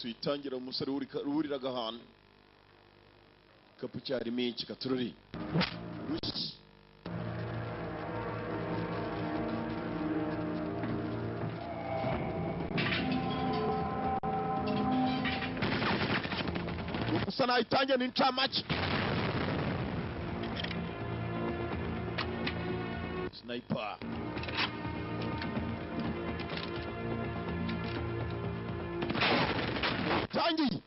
tuyitangira umusore uriraga ahantu kapu cyari menshi katururi gusa nayitangira n'incamake sniper tangi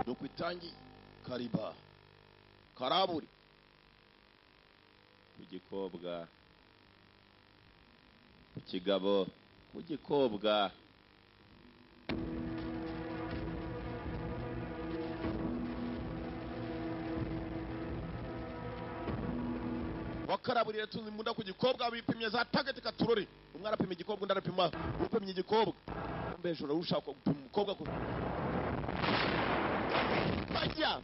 nokwitangi kariba karaburi kugikobwa kukigabo kugikobwa wakaraburira tuzi munda kugikobwa bipimye za target katurori umwe arapima igikobwa undi arapima upimye igikobwa mbejura ushaka gupima umukobwa ko bajya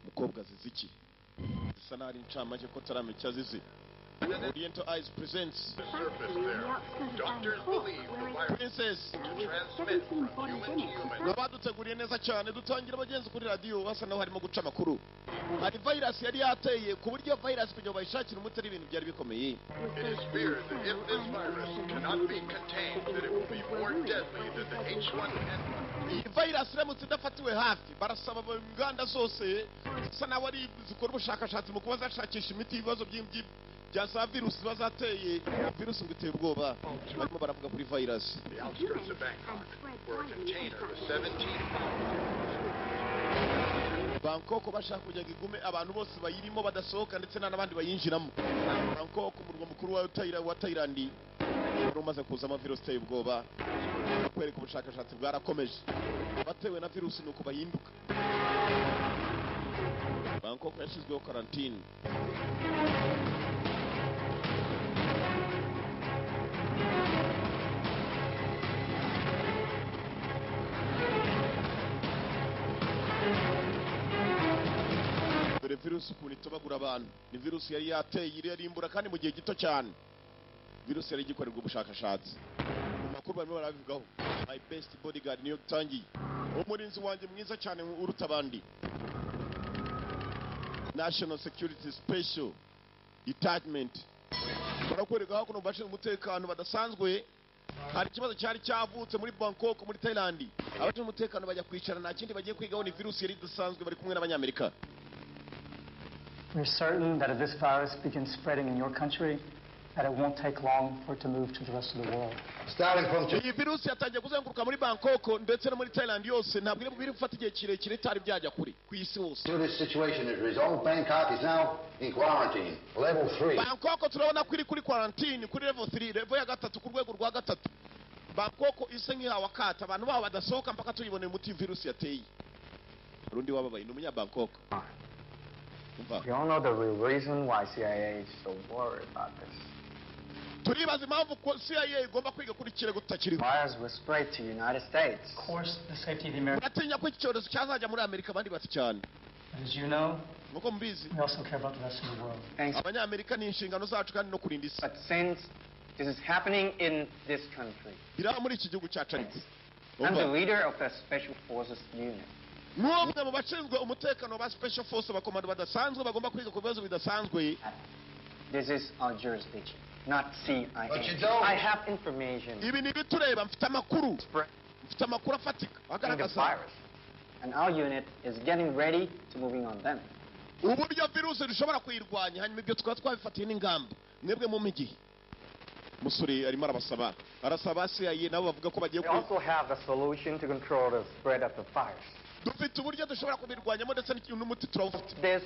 mukobwa ziziki sanari incamake ko taramecya zizi Oriental Eyes presents Doctors believe the virus Princess transmit from human to human. nabaduteguriye neza cyane dutangira abagenzi kuri radio basa naho harimo guca makuru hari virus yari yateye ku buryo virus kugira bayishakira umuti ari ibintu byari bikomeye It is feared that if this virus cannot be contained, that it will be more deadly than the H1N1. iyi virus iramutse idafatiwe hafi barasaba inganda zose zisa naho ari zikora ubushakashatsi mu kuba zashakisha imiti y'ibibazo by'imbyibyi byasa virusi bazateye virusi ngo iteye ubwoba barimo baravuga kuri virus The outskirts of Bangkok, where a container of 17 Bangkok bashaka kujya igume abantu bose bayirimo badasohoka ndetse n'abandi bayinjiramo Bangkok umurwa mukuru wa Thailand umaze kuzamo virusi iteye ubwoba kwereka ubushakashatsi bwarakomeje batewe na virusi nuko bahinduka Bangkok yashyizweho quarantine virusi ukuntu itobagura abantu ni virusi yari yateye irimbura kandi mu gihe gito cyane virusi yari igikorerwa ubushakashatsi mu makuru barimo barabivugaho my best bodyguard niyo tangiye umurinzi wanjye mwiza cyane uruta abandi National Security Special Detachment barakwereka aho kuno bashinzwe umutekano badasanzwe hari ikibazo cyari cyavutse muri Bangkok muri Thailand abashinzwe umutekano bajya kwicara nta kindi bagiye kwigaho ni virusi yari idasanzwe bari kumwe n'abanyamerika. We're certain that if this virus begins spreading in your country, that it won't take long for it to move to the rest of the world. Starting from iyi virusi yatangiye kuzenguruka muri Bangkok ndetse no muri Thailand yose ntabwo biri gufata igihe kirekire itari byajya kuri ku isi hose. till this situation is resolved, Bangkok is now in quarantine, level 3. Bangkok turabona kuri quarantine kuri level 3 level ya gatatu ku rwego rwa gatatu. Bangkok ise nk'ihawe akata abantu babo badasohoka mpaka tuyibone umuti virusi yateye. Rundi wababaye ni umunya Bangkok. We all know the real reason why CIA is so worried about this. Turibaza impamvu ko CIA igomba kwiga kuri kirego tutakiriho. Virus was spread to the United States. Of course, the safety of the American. Uratinya ko icyorezo cyazajya muri Amerika abandi bati cyane. As you know, nuko mubizi We also care about the rest of the world. Thanks. abanyamerika ni inshingano zacu kandi no kurinda isi But since this is happening in this country, biraba muri iki gihugu cyacu ariko I'm the Umva, leader of the Special Forces Unit. n'umwe mu bashinzwe umutekano ba special force abakomando badasanzwe bagomba kwiga ku bibazo bidasanzwe. This is our jurisdiction, not CIA. But you don't. I have information ibi ni bitureba, mfite amakuru afatika in the agaragaza virus, and our unit is getting ready to moving on them. uburyo virusi dushobora kuyirwanya, hanyuma ibyo tukaba twabifatiye n'ingamba. Mwebwe mu migi musore arimo arasaba CIA nabo bavuga ko bagiye We also have the solution to control the spread of the virus. dufite uburyo dushobora kubirwanyamo ndetse n'umuti turawufite. This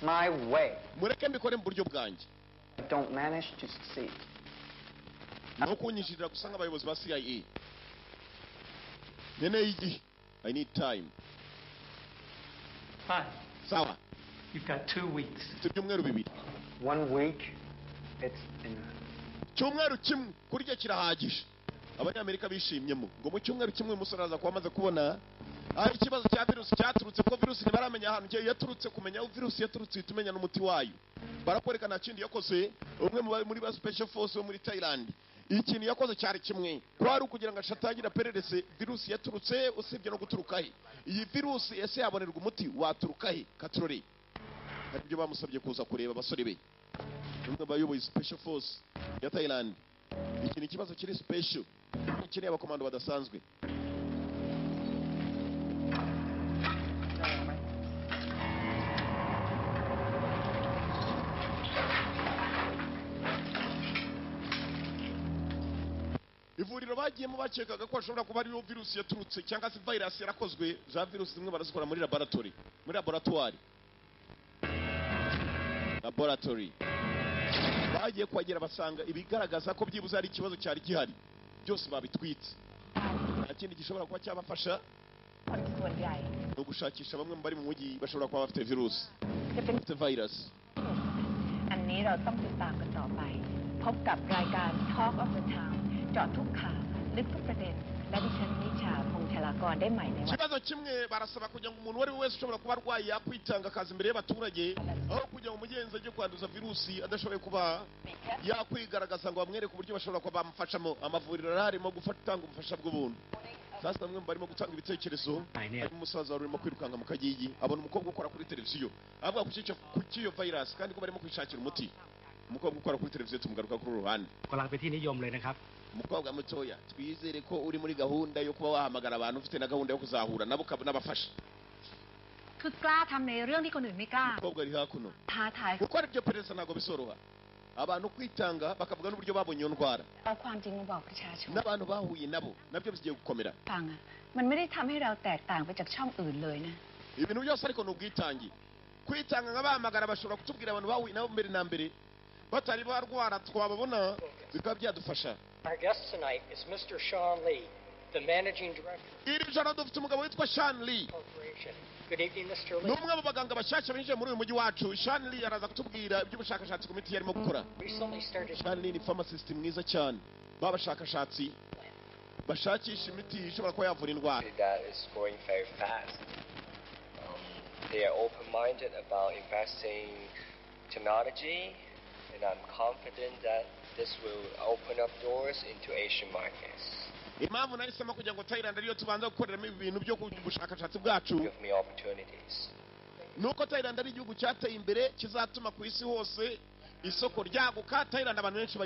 my way. Mureke mbikore mu buryo bwanjye, I don't manage to succeed. no kunyishirira gusa nk'abayobozi ba CIA. Nkeneye igihe, I need time. Fine. Sawa, You've got 2 weeks. mfite ibyumweru bibiri. 1 week, it's enough. Cyumweru kimwe kurya kirahagije. Abanyamerika bishimyemo ngo mu cyumweru kimwe umusore aza kuba amaze kubona aho ikibazo cya virusi cyaturutse, ko virusi ntibaramenya ahantu yaturutse, kumenya aho virusi yaturutse tumenya n'umuti wayo. Barakwereka nta kindi yakoze. Umwe muri ba special force bo muri Thailand, ikintu yakoze cyari kimwe, kwari ukugira ngo ashatangira pererese virusi yaturutse, usibye no guturuka he. Iyi virusi ese yabonerwa umuti waturuka he? Katurore hari ibyo bamusabye kuza kureba abasore be, umwe bayoboye special force ya Thailand. Iki ni ikibazo kiri special, ikeneye abakomando badasanzwe. ivuriro bagiyemo bakekaga ko hashobora kuba ariyo virusi yaturutse cyangwa se virus yarakozwe. Za virusi zimwe barazikora muri laboratoire, bagiye kuhagera basanga ibigaragaza ko byibuze hari ikibazo cyari gihari byose babitwitse. Nta kindi gishobora kuba cyabafasha, คนส่วนใหญ่ no gushakisha bamwe mu bari mu mujyi bashobora kuba bafite virusi, จะเป็น bafite virus. อันนี้เราต้องติดตามกันต่อไป พบกับรายการ Talk of the Town เจาะทุกข่าวลึกทุกประเด็น และดิฉันนิชาพงษ์ชลากรได้ใหม่ในวัน ikibazo kimwe barasaba kugira ngo umuntu uwo ari we wese ushobora kuba arwaye yakwitanga akazi imbere y'abaturage, aho kugira ngo umugenzi ajye kwanduza virusi adashoboye kuba yakwigaragaza ngo bamwereke uburyo bashobora kuba bamufashamo. Amavuriro arimo gutanga ubufasha bw'ubuntu. Sasa bamwe barimo gutanga ibitekerezo. Harimo umusaza wari urimo kwirukanka mu kagigi, abona umukobwa ukora kuri televiziyo avuga ku cy'iyo virus, kandi ko barimo kwishakira umuti. Umukobwa ukora kuri televiziyo tumugaruka kuri uruhande. กำลังเป็นที่นิยมเลยนะครับ Umukobwa mutoya, twizere ko uri muri gahunda yo kuba wahamagara abantu, ufite na gahunda yo kuzahura nabo n'abafasha. คือกล้าทำในเรื่องที่คนอื่นไม่กล้า Umukobwa ari hakuno, ท้าทาย gukora ibyo perereza ntabwo bisoroha. Abantu kwitanga bakavuga n'uburyo babonye iyo ndwara, เอาความจริงมาบอกประชาชน n'abantu bahuye nabo nabyo bigiye gukomera. ฟังอะมันไม่ได้ทำให้เราแตกต่างไปจากช่องอื่นเลยนะ Ibintu byose ariko ni ubwitange. Kwitanga nk'abahamagara bashobora kutubwira abantu bahuye nabo mbere na mbere batari barwara, twababona bikaba byadufasha. Our guest tonight is Mr. Sean Lee, the Managing Director Iri joro dufite umugabo witwa Sean Lee, Corporation. Good evening, Mr. ni Lee. umwe mu baganga bashyashya binjiye muri uyu mujyi wacu. Sean Lee araza kutubwira iby'ubushakashatsi ku miti yarimo gukora. Recently started Sean Lee ni pharmacist mwiza cyane, b'abashakashatsi bashakisha imiti ishobora kuba yavura indwara. that is growing very fast. They are open-minded about investing technology, and I'm confident that this will open up doors into Asian markets. Impamvu nahisemo kugira ngo Thailand ariyo tubanza gukoreramo ibi bintu byo kubushakashatsi bwacu, Give me opportunities. nuko Thailand ari igihugu cyateye imbere kizatuma ku isi hose isoko ryaguka. Thailand abantu benshi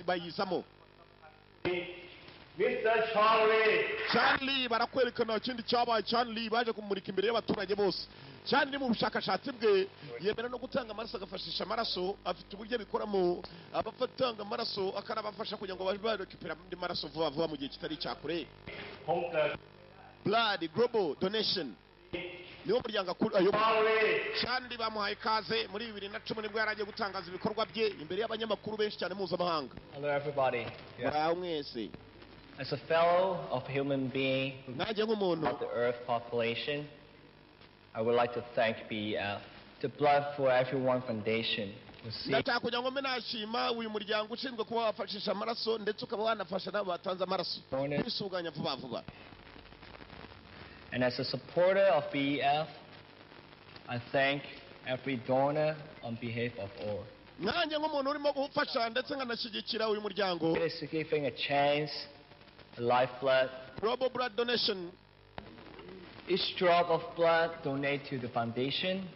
bayizamo. Mr. Charlie Charlie barakwerekana ikindi cyabaye. Charlie baje kumurika imbere y'abaturage bose. Charlie mu bushakashatsi bwe yemera no gutanga amaraso, agafashisha amaraso, afite uburyo abikoramo, abafatanga amaraso akanabafasha kugira ngo barekipera andi maraso vuba vuba mu gihe kitari cyakure. ผมเกิด Blood Global Donation niwo muryango ayoboye. Charlie Charlie bamuhaye ikaze muri 2010 nibwo yaragiye gutangaza ibikorwa bye imbere y'abanyamakuru benshi cyane mpuzamahanga. Hello, everybody. Muraho mwese. As a fellow of human being Nanjye nk'umuntu of the Earth population, I would like to thank BEF, the Blood for Everyone Foundation, who seeks ndashaka kugira ngo mbe nashima uyu muryango ushinzwe kuba wafashisha amaraso ndetse ukaba wanafasha n'abo batanze amaraso kwisuganya vuba vuba. And as a supporter of BEF, I thank every donor on behalf of all. nanjye nk'umuntu urimo gufasha ndetse nkanashyigikira uyu muryango. It is giving a chance, a lifeblood. Global blood donation. Each drop of blood donated to the foundation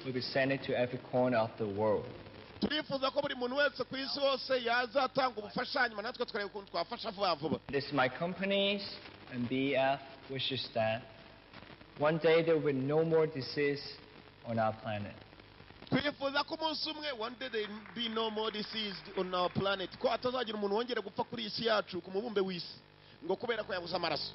will be sent to every corner of the world. turifuza ko buri muntu wese ku isi hose yazatanga ubufasha hanyuma natwe tukareba ukuntu twafasha vuba vuba. This is my company's and BF wishes that one day there will be no more disease on our planet. twifuza ko umunsi umwe one day there will be no more disease on our planet, ko hatazagira umuntu wongera gupfa kuri isi yacu ku mubumbe w'isi ngo kubera ko yabuze amaraso,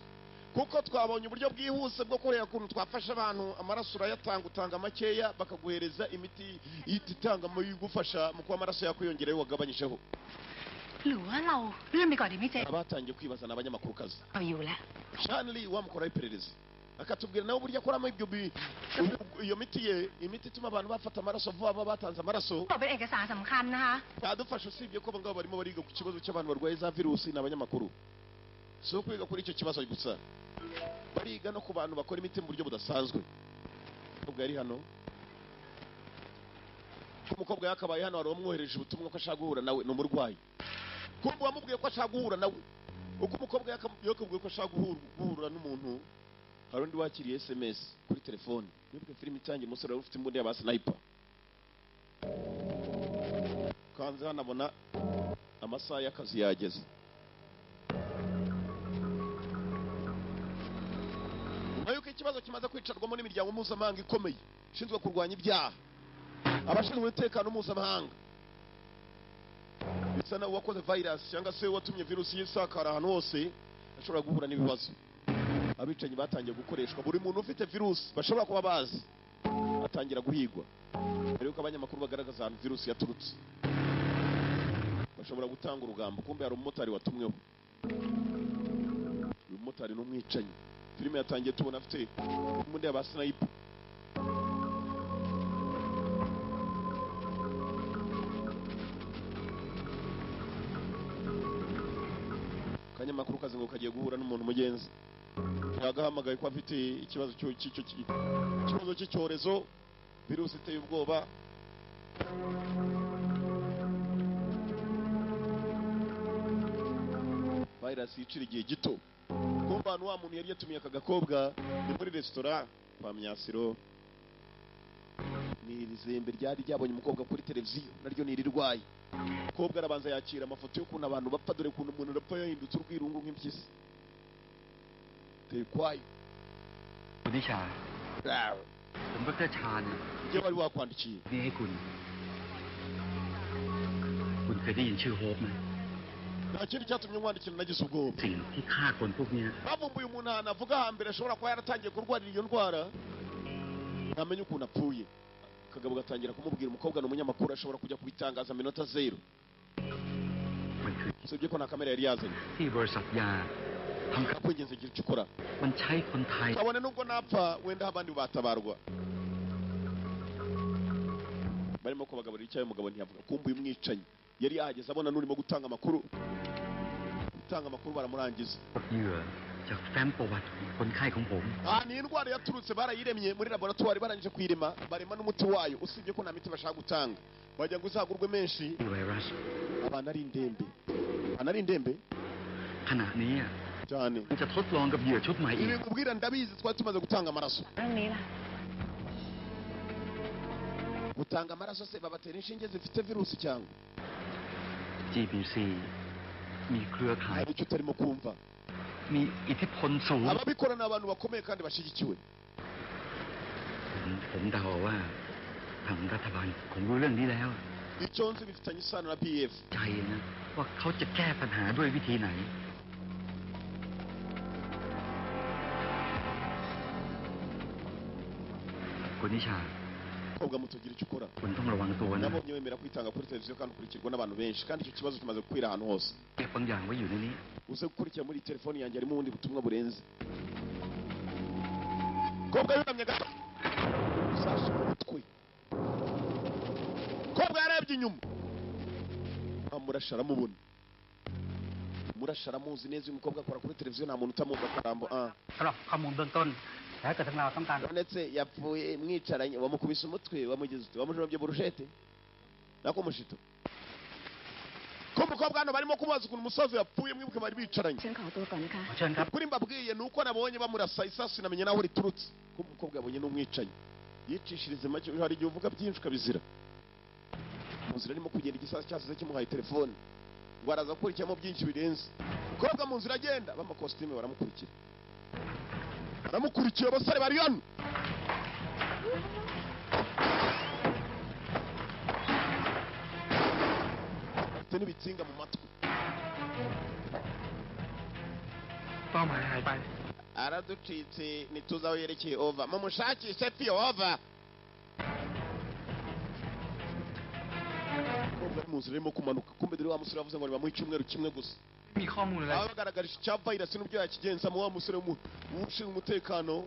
kuko twabonye uburyo bwihuse bwo kureba ukuntu twafasha abantu. Amaraso urayatanga, utanga makeya bakaguhereza imiti itanga mu igufasha mu kuba amaraso yakwiyongereho wagabanyijeho. หรือว่าเราเลื่อนไปก่อนดีไหมเจ๊ abatangiye kwibaza ni abanyamakurukazi. เอาอยู่แล้ว Shanley wamukoraho iperereza akatubwira nawe uburyo akoramo iyo miti ye, imiti ituma abantu bafata amaraso vuba vuba batanze amaraso. บอกเป็นเอกสารสำคัญนะคะ yadufasha, usibye ko abangaba barimo bariga ku kibazo cy'abantu barwaye za virusi n'abanyamakuru. Si ukwiga kuri icyo kibazo gusa, bariga no ku bantu bakora imiti mu buryo budasanzwe. Ubwo yari hano, umukobwa yakabaye hano, wari wamwohereje ubutumwa ko ashaka guhura nawe, ni umurwayi. Kumva wamubwiye ko ashaka guhura nawe, uko umukobwa yakubwiye ko ashaka guhura n'umuntu, hari undi wakiriye SMS kuri telefone. Nibwo filime itangiye, umusore wari ufite imbunda y'aba sniper. Kanze hano abona amasaha y'akazi yageze. Nyuma y'uko ikibazo kimaze kwicarwamo n'imiryango mpuzamahanga ikomeye ishinzwe kurwanya ibyaha, abashinzwe umutekano mpuzamahanga, bisa nawe wakoze virus cyangwa se watumye virusi yisakara ahantu hose ashobora guhura n'ibibazo. Abicanyi batangiye gukoreshwa, buri muntu ufite virusi bashobora kuba bazi atangira guhigwa. Mbere yuko abanyamakuru bagaragaza ahantu virusi yaturutse, bashobora gutanga urugamba. Kumbe hari umumotari watumweho. Uyu mumotari ni umwicanyi. Filime yatangiye tubona afite imbunda y'aba sniper. Akanyamakuru kazi ngo kagiye guhura n'umuntu mugenzi, yagahamagaye ko afite ikibazo cy'icyorezo, virusi iteye ubwoba. Virus yicira igihe gito. Kumva ahantu wa muntu yari yatumiye aka gakobwa ni muri resitora kwa Myasiro. Ni izembe ryari ryabonye umukobwa kuri televiziyo, naryo ni irirwaye. Umukobwa arabanza yakira amafoto y'ukuntu abantu bapfa, dore ukuntu umuntu arapfa yahindutse urwirungu nk'impyisi. Tekwayo คุณนิชาผมดร.ชาญ njye wari wakwandikiye นี่ให้คุณเคยได้ยินชื่อโฮปไหม nta kindi cyatumye nkwandikira nagize ubwoba. สิ่งที่ฆ่าคนพวกเนี้ย bavumbuye umuntu ahantu avuga hambere ashobora kuba yaratangiye kurwarira iyo ndwara, ntamenya ukuntu apfuye. Akagabo gatangira kumubwira umukobwa ni umunyamakuru, ashobora kujya kubitangaza minota zero. มันคือ usibye ko nta kamera yari yazanye. ที่บริษัทยาทำ kwingenza igira icyo ukora, มันใช้คนไทย kabone nubwo napfa wenda abandi batabarwa. Barimo kubagaburira icyayi, umugabo ntiyavuga. Kumva uyu mwicanyi yari yahageze abona n'urimo gutanga amakuru baramurangiza. เหยื่อจากแฟ้มประวัติของคนไข้ของผม ni indwara yaturutse, barayiremye muri laboratoire, barangije kuyirema barema n'umuti wayo, usibye ko nta miti bashaka gutanga. Bajya ngo uzagurwe menshi, ไวรัส abantu ari indembe ขณะนี้ cyane. มันจะทดลองกับเหยื่อชุดใหม่อี ibi ก nkubwira ndabizi, twari tumaze gutanga amaraso. เรื่องนี้ล่ะ gutanga amaraso se babatera inshinge zifite virusi cyangwa GBC มีเครือข่าย hari icyo utarimo kumva. มีอิทธิพลสูง ababikora ni abantu bakomeye kandi bashyigikiwe. ผมเดาว่าทางรัฐบาลคงรู้เรื่องนี้แล้ว icyo nzi bifitanye isano na PF. ใจนะว่าเขาจะแก้ปัญหาด้วยวิธีไหน คุณนิชา umukobwa muto ugira icyo ukora. คุณต้องระวังตัวนะ nabonye wemera kwitanga kuri televiziyo kandi ukurikirwa n'abantu benshi, kandi icyo kibazo kimaze gukwira ahantu hose. เก็บบางอย่างไว้อยู่ในนี้ uze gukurikira muri telefoni yanjye harimo ubundi butumwa burenze. umukobwa yunamye gato, uzashika umutwe. umukobwa yarebye inyuma, amurasha aramubona. murasha aramuzi neza. uyu mukobwa akora kuri televiziyo, nta muntu utamuzi. akarambo สำหรับข้อมูลเบื้องต้น ถ้าเกิดทั้งเราต้องการ ndetse yapfuye mwicaranye wamukubise umutwe wamugize ute wamujombye burushete nako mushito ko umukobwa hano barimo kubaza ukuntu umusaza yapfuye mwibuke bari bicaranye ฉันขอตัวก่อนนะคะ เชิญครับ kuri mbabwiye ni uko nabonye bamurasa isasu sinamenye naho riturutse ko umukobwa yabonye n'umwicanyi yicishirize make hari igihe uvuga byinshi ukabizira mu nzira arimo kugenda igisasu cyasize kimuhaye telefone ngo araza gukurikiramo byinshi birenze umukobwa mu nzira agenda b'amakositime baramukurikiye abasore bari hano bafite n'ibitsinga mu matwi เป้าหมายหายไป araducitse ntituzi aho yerekeye ova mumushakishe piyo ova umukobwa mu nzira arimo kumanuka kumbe dore wa musore wavuze ngo mu icyumweru kimwe gusa มีข้อมูลอะไร aba bagaragarije icya virus n'ubyo yakigenza mu wa musore ushinzwe umutekano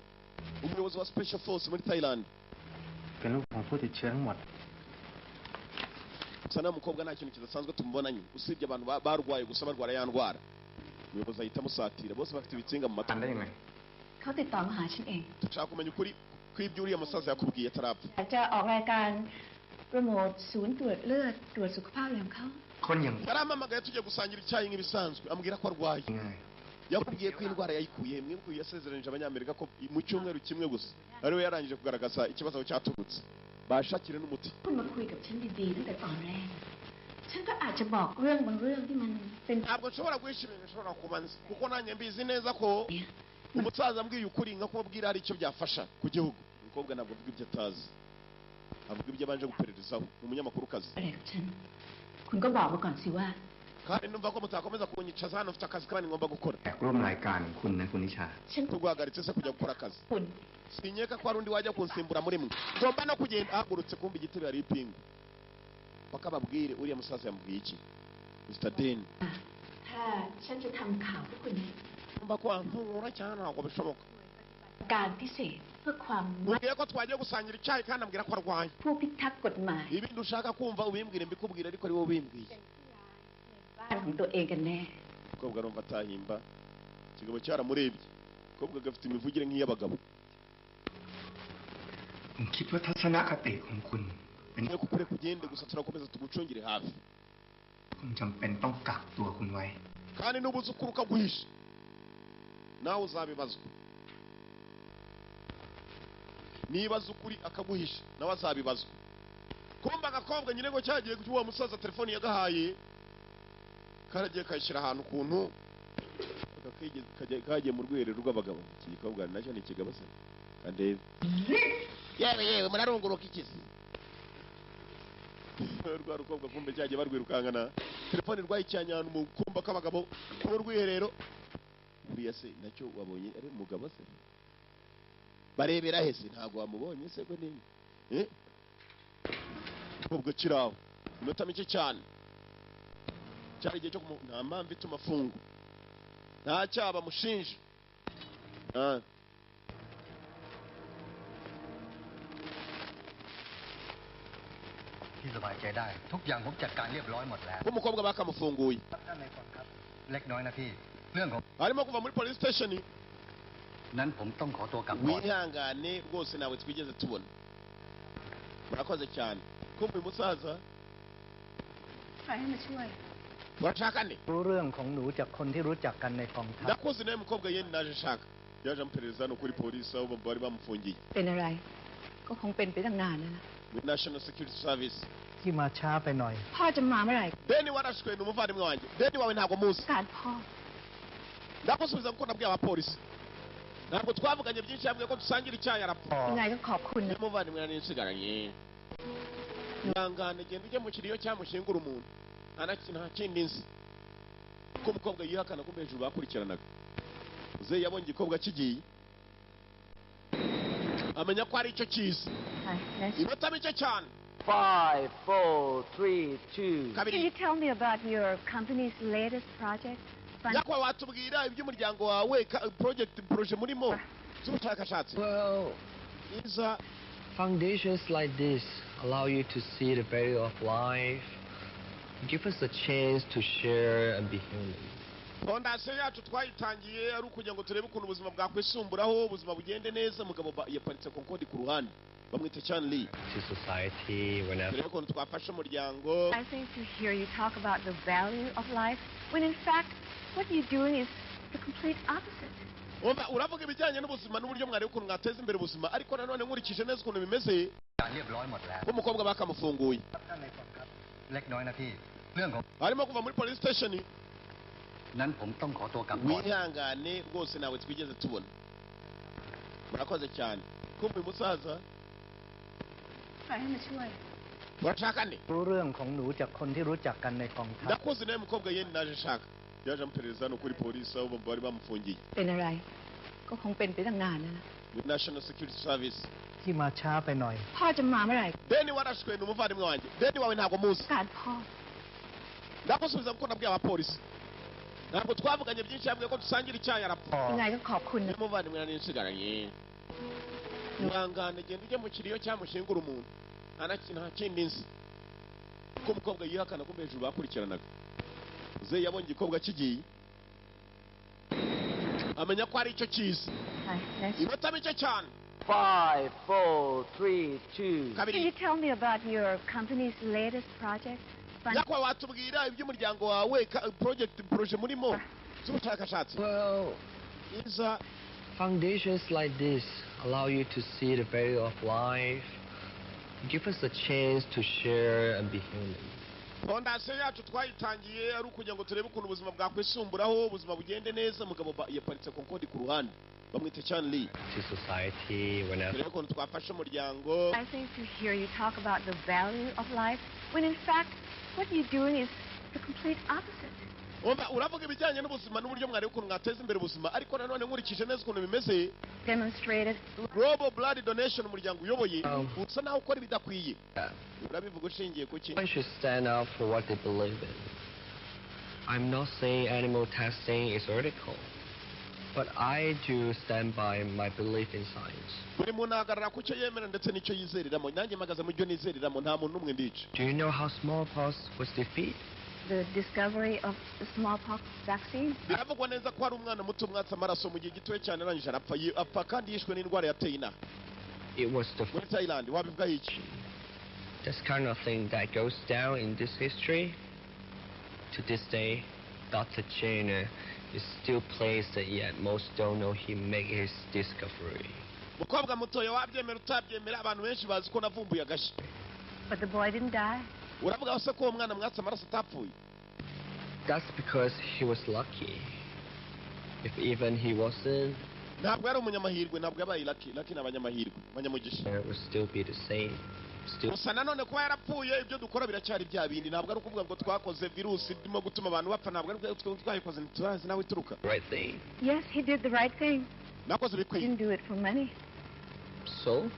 umuyobozi wa special force muri Thailand เป็นลูกของผู้ติดเชื้อทั้งหมด gusa nta mukobwa nta kintu kidasanzwe tumubonanye usibye abantu barwaye gusa barwara ya ndwara umuyobozi ahita amusatira bose bafite ibitsinga mu กัน matwi ได้ยังไง เขาติดต่อมาหาฉันเอง dushaka kumenya ukuri kw'ibyo uriya musaza yakubwiye atarapfa อยากจะออกรายการโปรโมทศูนย์ตรวจเลือดตรวจสุขภาพอย่างเขา คนอย่าง yarampamagaye tujya gusangira icyayi nk'ibisanzwe ambwira ko arwaye ยังไง yakubwiye ko indwara yayikuye mwibuke yasezeranije abanyamerika ko mu cyumweru kimwe gusa ariwe yarangije kugaragaza ikibazo cyaturutse bashakire n'umuti คุณมาคุยกับฉันดีๆตั้งแต่ตอนแรก ฉันก็อาจจะบอกเรื่องบางเรื่องที่มันเป็น ntabwo nshobora guhisha ibintu nshobora kuba nzi kuko nanjye mbizi neza ko umusaza ambwiye ukuri nka kumubwira hari icyo byafasha ku gihugu umukobwa ntabwo avuga ibyo atazi avuga ibyo abanje gupererezaho umunyamakurukazi อะไรกับฉัน คุณก็บอกมาก่อนสิว่า kandi numva ko mutakomeza kunyicaza hano mfite akazi kandi ngomba gukora แขกร่วมรายการคุณนะคุณนิชา ฉัน tuguhagaritse se kujya gukora akazi คุณ sinyeka ko hari undi wajya kunsimbura muri mwe ngomba no kugenda ahagurutse kumva igitebe hari ipingu bakababwire uriya musaza yamubwiye iki Mr. Den ถ้าฉันจะทำข่าวให้คุณ ngomba kwankura cyane ntabwo bishoboka การพิเศษเพื่อความ mubwiye ko twagiye gusangira icyayi kandi ambwira ko arwaye ผู้พิทักษ์กฎหมาย ibindi ushaka kumva ubimbwire mbikubwire ariko ari wowe ubimbwiye บ้านของตัวเองกันแน่ umukobwa arumva atahimba ikigabo cyaramurebye umukobwa gafite imivugire nk'iy'abagabo ผมคิดว่าทัศนคติของคุณเป็น niyo kukure kugende gusa turakomeza tugucungire hafi คุณจำเป็นต้องกักตัวคุณไว้ kandi nubuze ukuri ukaguhisha nawe uzabibazwa nibaza ukuri akaguhisha nawe azabibazwa kumva agakobwa nyine ngo cyagiye kuwa musaza telefone yagahaye karagiye kayishyira ahantu kuntu kagiye mu rwiherero rw'abagabo iki gikobwa nacyo ni ikigabo se kandebe yewe murarunguruka ikizi rwa rukobwa kumbe cyagiye barwirukankana telefone rwayicyanya ahantu mu kumba k'abagabo mu rwiherero buriya se nacyo wabonye ari umugabo se barebera hese ntabwo wamubonye se ko nini ubwo kiraho inota mike cyane cyari igihe cyo nta mpamvu ituma afungwa nta cyaha bamushinja ที่สบายใจได้ทุกอย่างผมจัดการเรียบร้อยหมดแล้ว umukobwa bakamufunguye ท่านในคนครับเล็กน้อยนะพี่เรื่องของ arimo kuva muri police station นั้นผมต้องขอตัวกลับก่อน wihangane rwose nawe twigeze tubona murakoze cyane kumbe umusaza ใครให้มาช่วย urashaka nde รู้เรื่องของหนูจากคนที่รู้จักกันในกองทัพ ndakuzi nawe mukobwa yeni naje shaka yaje amuperereza hano kuri polisi aho bari bamufungiye เป็นอะไร ก็คงเป็นไปตั้งนานแล้วนะ with national security service ที่มาช้าไปหน่อย พ่อจะมาเมื่อไหร่ deni warashwe ni umuvandimwe wanjye deni wawe ntabwo muzi การพ่อ ndagusubiza kuko nabwiye abapolisi ntabwo twavuganye byinshi yabwiye ko dusangira icyayi arapfa ยังไงก็ขอบคุณนะ umuvandimwe nari nsigaranye ihangane genda ujye mu kiriyo cyamushyingura umuntu nta kindi nzi ko umukobwa yihakana ko hejuru bakurikiranaga uze yabonye igikobwa kigiye amenya ko ari icyo kizi inota mike cyane 5, 4, 3, 2. Can you tell me about your company's latest project? yakwa watubwira iby'umuryango wawe projet murimo z'ubushakashatsi Well, iza foundations like this allow you to see the value of life, give us a chance to share and be human. fondasiyo yacu twayitangiye ari ukugira ngo turebe ukuntu ubuzima bwakwisumburaho ubuzima bugende neza. Mugabo yaparitse konkodi ku ruhande bamwita Chanley. To society, whenever. turebe ukuntu twafasha umuryango. I think to hear you talk about the value of life, when in fact, what you're doing is the complete opposite. Uravuga ibijyanye n'ubuzima n'uburyo mwareba ukuntu mwateza imbere ubuzima, ariko nanone nkurikije neza ukuntu bimeze. การเรียบร้อยหมดแล้ว umukobwa bakamufunguye เล็กน้อยนะพี่เรื่องของ arimo kuva muri police station. นั้นผมต้องขอตัวกลับก่อน wihangane rwose nawe twigeze tubona. murakoze cyane. kumva uyu musaza ใครให้มาช่วย urashaka nde? รู้เรื่องของหนูจากคนที่รู้จักกันในกองทัพ ndakuzi nawe mukobwa yeni naje shaka. yaje amuperereza hano kuri polisi aho bari bamufungiye. เป็นอะไร ก็คงเป็นไปตั้งนานแล้วนะ with National Security Service. ที่มาช้าไปหน่อย พ่อจะมาเมื่อไหร่ deni warashwe ni umuvandimwe wanjye. deni wawe ntabwo muzi. การพ่อ ndakusubiza kuko nabwiye abapolisi. ntabwo twavuganye byinshi yabwiye ko dusangira icyayi arapfa. ยังไงก็ขอบคุณนะ umuvandimwe nari nsigaranye. ihangane genda ujye mu kiriyo cyamushingura umuntu. nta kindi nzi. ko umukobwa yihakana ko hejuru bakurikiranaga. ze yabonye igikobwa kigiye amenya ko ari icyo cyiza. inota mike cyane. 5, 4, 3, 2. Can you tell me about your company's latest project? yakwa watubwira iby'umuryango wawe projet murimo z'ubushakashatsi. Well, iza foundations like this allow you to see the value of life, give us a chance to share and be human. fondasiyo yacu twayitangiye ari ukugira ngo turebe ukuntu ubuzima bwakwisumburaho ubuzima bugende neza. mugabo yaparitse konkodi ku ruhande bamwita Chanley. To society, whenever. turebe ukuntu twafasha umuryango. I think to hear you talk about the value of life, when in fact, what you're doing is the complete opposite. uravuga ibijyanye n'ubuzima n'uburyo mwareba ukuntu mwateza imbere ubuzima, ariko nanone nkurikije neza ukuntu bimeze. Demonstrated. Global Blood Donation umuryango uyoboye usa naho ukora ibidakwiye. urabivuga ushingiye ku ki? One should stand up for what they believe in. I'm not saying animal testing is ethical, but I do stand by my belief in science. buri muntu ahagarara ku cyo yemera ndetse n'icyo yizeriramo. nanjye mpagaze mu byo nizeriramo, nta muntu n'umwe ndica. Do you know how smallpox was defeated? The discovery of the smallpox vaccine. biravugwa neza ko hari umwana muto mwatse amaraso mu gihe gitoya cyane arangije apfa kandi yishwe n'indwara yateye inaha. It was the muri Thailand. wabivuga iki? this kind of thing that goes down in this history. To this day, Dr. Jenner is still placed, yet most don't know he made his discovery. mukobwa mutoya wabyemera utabyemera abantu benshi bazi ko navumbuye agashya. But the boy didn't die. uravuga se ko uwo mwana mwatse amaraso atapfuye? That's because he was lucky. If even he wasn't, ntabwo yari umunyamahirwe. ntabwo yabaye lucky ni abanyamahirwe abanyamugisha. it would still be the same. gusa nanone kuba yarapfuye ibyo dukora biracyari bya bindi. ntabwo ari ukuvuga ngo twakoze virusi irimo gutuma abantu bapfa. ntabwo ari twayikoze ntiturazi nawe ituruka. Right thing. Yes, he did the right thing. nakoze ibikwiye. Didn't do it for money. So,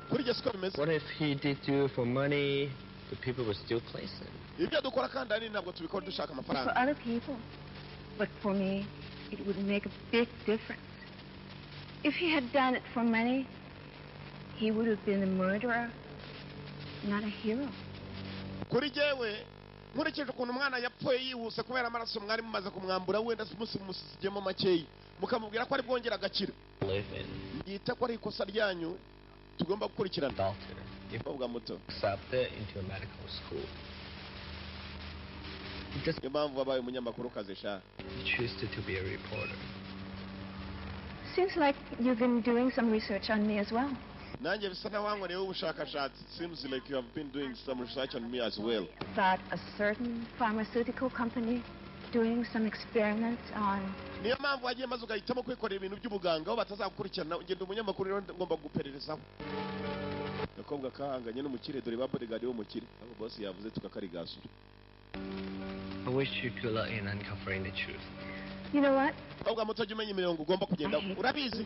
kuri jye siko bimeze. what if he did do it for money? The people would still place him. ibyo dukora kandi ari ntabwo tubikora dushaka For amafaranga. other people. But for me, it would make a big difference. If he had done it for money, he would have been a murderer, not a hero. kuri jyewe nkurikije ukuntu umwana yapfuye yihuse kubera amaraso mwari mumaze kumwambura wenda musigemo makeya mukamubwira ko ari bwongera agakira. yita ko ari ikosa ryanyu tugomba gukurikirana. Doctor, if mukobwa muto accepted into a medical school, niyo mpamvu wabaye umunyamakuru kazi sha. he chose to be a reporter. Seems like you've been doing some research on me as well. nanjye bisa na wankoreyeho ubushakashatsi. seems like you have been doing some research on me as well. About a certain pharmaceutical company doing some experiments on... niyo mpamvu wagiye maze ugahitamo kwikorera ibintu by'ubuganga aho batazagukurikirana. ngenda umunyamakuru rero ngomba gupererezaho. agakobwa kahanganye n'umukire dore ba bodyguard w'umukire. aho boss yavuze tukakarigasura. I wish you could let in uncovering the truth. You know what? agakobwa muto jya umenya imirongo ugomba kugenda. urabizi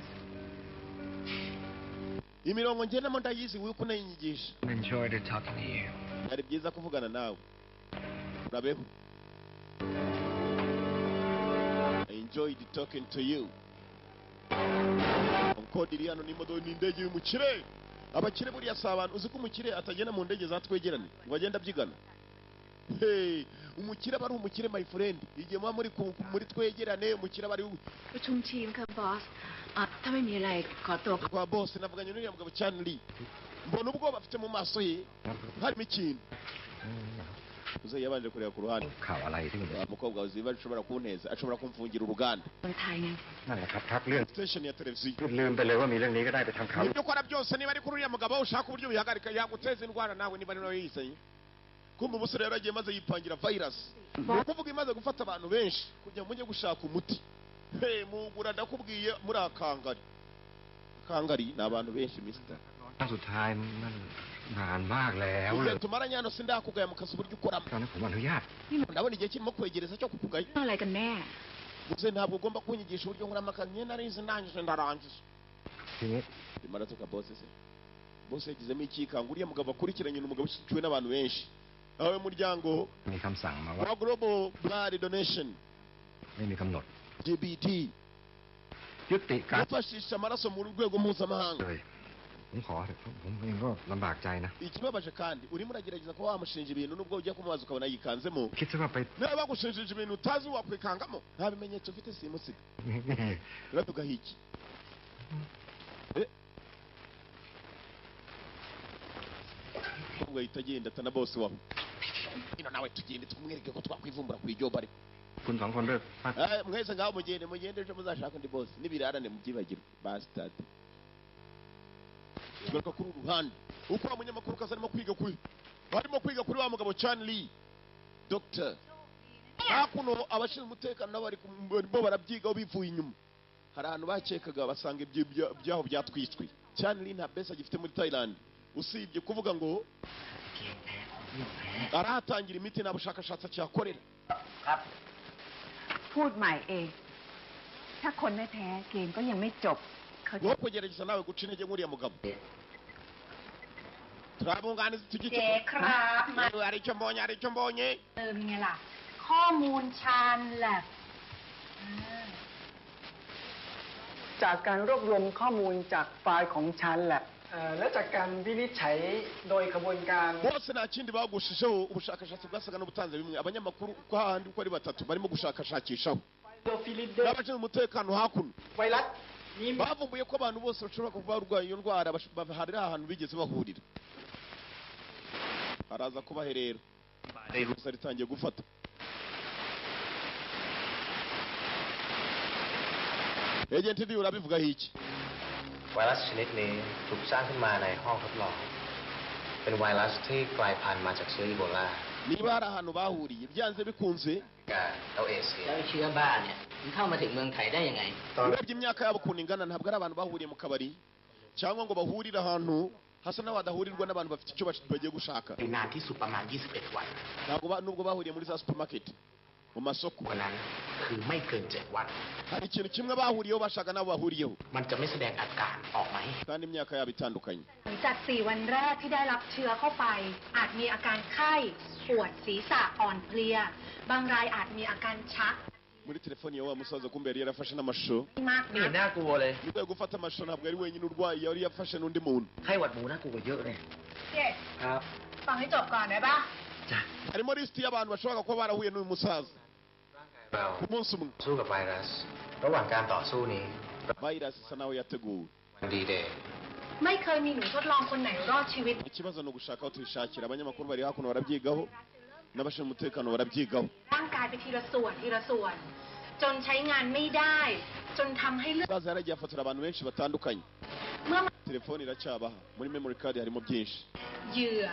imirongo ngendamo ndayizi wiwe kunayinyigisha. Enjoyed talking to you. byari byiza kuvugana nawe. urabeho. I enjoyed talking to you. Konkodi iri hano ni indege y'umukire. abakire buriya si abantu. uzi ko umukire atagenda mu ndege zatwegerane ngo agende abyigana. Hey, umukire aba ari umukire my friend. Igihe muba muri twegerane umukire aba ari ประชุมทีมค่ะบอสถ้าไม่มีอะไรขอตัว kwa boss navuganye n'uriya mugabo Chanli. Mbona ubwo bafite mu maso ye harimo ikintu. Uze yabanje kureba ku ruhande. ข่าวอะไรที่มัน Umukobwa uzi bashobora kunteza, ashobora kumfungira uruganda. คนไทยไง นั่นแหละครับครับเรื่อง Station ya televiziyo. ลืมไปเลยว่ามีเรื่องนี้ก็ได้ไปทำข่าว Ibyo ukora byose niba ari kuri uriya mugabo ushaka uburyo bihagarika yaguteza indwara nawe niba ari nawe yisanye. Kumva umusore yaragiye maze yipangira virus. Ni ukuvuga imaze gufata abantu benshi kugira mujye gushaka umuti. Hey, mugura ndakubwiye muri akangari. Akangari ni abantu benshi mister. ครั้งสุดท้ายมันนานมากแล้วเลย Tumaranye hano sindakugaya mu kazi uburyo ukoramo. ตอนนั้นผมอนุญาต Ndabona igihe kirimo kwegereza cyo kukugaya. อะไรกันแน่ Gusa ntabwo ugomba kunyigisha uburyo nkoramo akazi nyine narize ndangije ndarangiza. ทีนี้ Imara tuka boss se. Boss yagizemo ikikanga uriya mugabo akurikiranye n'umugabo ushyigikiwe n'abantu benshi. Aho umuryango มีคำสั่งมาว่า wa Global Blood Donation ไม่มีกำหนด GBD ยุติการ gufashisha amaraso mu rwego mpuzamahanga. เลยผมขอเถอะผมเองก็ลำบากใจนะ Ikibabaje kandi urimo uragerageza kuba wamushinja ibintu nubwo ujya kumubaza ukabona yikanzemo. คิดซะว่าไป Niba bagushinjije ibintu utazi wakwikangamo nta bimenyetso ufite simusiga. Uravuga iki? Ubwo ahita agenda atana bose wawe. Ino nawe tugende tumwereke ko twakwivumbura ku iryo bari. คุณสองคนด้วย Mwese ngaho mugende ejo muzashaka undi bose n'ibirarane mubyibagirwe bastard. Tugaruka kuri uruhande uko umunyamakuru kaza arimo kwiga kuri wa mugabo Chanli Dr. Hakuno abashinzwe umutekano nabo barimo barabyigaho bivuye inyuma. Hari ahantu bakekaga basanga ibyaho byatwitswe. Chanli nta besa gifite muri Thailand usibye kuvuga ngo arahatangira imiti n'abushakashatsi cyakorera. พูดใหม่เอง ถ้าคนไม่แพ้เกมก็ยังไม่จบเขา Wo kugerageza nawe guca intege nk'uriya mugabo. Turabunganiza tugiye. เจ๊ครับมา Ari icyo mbonye. ไงล่ะ ข้อมูลชาญแลบ จากการรวบรวมข้อมูลจากไฟล์ของชาญแลบและจากการวินิจฉัยโดยกระบวนการ Bose nta kindi bagushijeho ubushakashatsi bwasaga n'ubutanze bimwe abanyamakuru ko handi uko ari batatu barimo gushakashakishaho. N'abashinzwe umutekano hakuno ไวรัสนี้ bavumbuye ko abantu bose bashobora kuba barwaye iyo ndwara hari ahantu bigeze bahurira. Haraza kubaherera gusa ritangiye gufata. Agent ndi urabivugaho iki? ไวรัสชนิดนี้ถูกสร้างขึ้นมาในห้องทดลอง เป็นไวรัสที่กลายพันธุ์มาจากเชื้ออีโบลา Niba hari ahantu bahuriye byanze bikunze กับเอาเอเชีย แล้วเชื้อบ้าเนี่ยมันเข้ามาถึงเมืองไทยได้ยังไง urebye imyaka yabo ukuntu ingana ntabwo ari abantu bahuriye mu kabari cyangwa ngo bahurire ahantu hasa n'abadahurirwa n'abantu bafite icyo bagiye gushaka. นานที่สุดประมาณ 21 วัน nubwo bahuriye muri za supermarket mu masoko วันนั้นคือไม่เกิน 7 วัน hari ikintu kimwe bahuriyeho bashaka nabo bahuriyeho มันจะไม่แสดงอาการออกมาให้ kandi imyaka yabo itandukanye. หลังจาก 4 วันแรกที่ได้รับเชื้อเข้าไป อาจมีอาการไข้ปวดศีรษะอ่อนเพลีย บางรายอาจมีอาการชัก muri telefoni ya wa musaza kumbe yari yarafashe n'amashusho มากนัก น่ากลัวเลย nyuma yo gufata amashusho ntabwo ari wenyine urwaye yari yafashe n'undi muntu. ไข้หวัดหมูน่ากลัวกว่าเยอะเลย เจ๊ ครับ ฟังให้จบก่อนได้ปะ harimo lisiti y'abantu bashobora kuba barahuye n'uyu musaza เรา ku munsi umwe. สู้กับไวรัส ระหว่างการต่อสู้นี้ virus isa naho yateguwe. วันดีเดย์ ไม่เคยมีหนูทดลองคนไหนรอดชีวิต ikibazo ni ugushaka aho tubishakira. Abanyamakuru bari hakuno barabyigaho n'abashinzwe umutekano barabyigaho. ร่างกายไปทีละส่วนทีละส่วน จนใช้งานไม่ได้ จนทำให้เลือด umusaza yaragiye afotora abantu benshi batandukanye. เมื่อ telefoni iracyabaha muri memory card harimo byinshi. เหยื่อ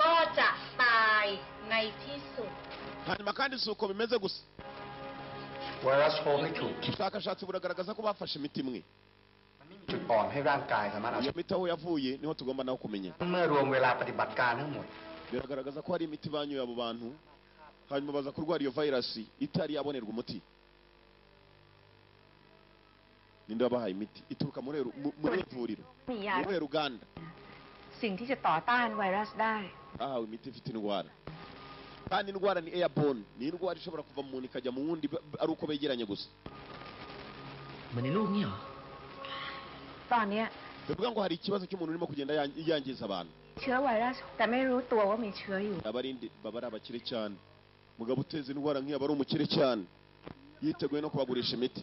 ก็จะตายในที่สุด hanyuma kandi si uko bimeze gusa. ไวรัสโฮไม่ถูก ubushakashatsi buragaragaza ko bafashe imiti imwe. จุดอ่อนให้ร่างกายสามารถเอา iyo miti aho yavuye niho tugomba naho kumenya. เมื่อรวมเวลาปฏิบัติการทั้งหมด biragaragaza ko hari imiti banyoye abo bantu hanyuma baza kurwara iyo virus itari yabonerwa umuti. ninde wabahaye imiti ituruka muri ivuriro มียา muri Uganda สิ่งที่จะต่อต้านไวรัสได้ bahawe imiti ifite indwara kandi indwara ni airborne, ni indwara ishobora kuva mu muntu ikajya mu wundi ari uko begeranye gusa. เหมือนในรูปนี่เหรอ ตอนเนี้ย bivuga ngo hari ikibazo cy'umuntu urimo kugenda yangiza abantu. เชื้อไวรัสแต่ไม่รู้ตัวว่ามีเชื้ออยู่ abarindi baba ari abakire cyane mugabo uteza indwara nk'iyo aba ari umukire cyane yiteguye no kubagurisha imiti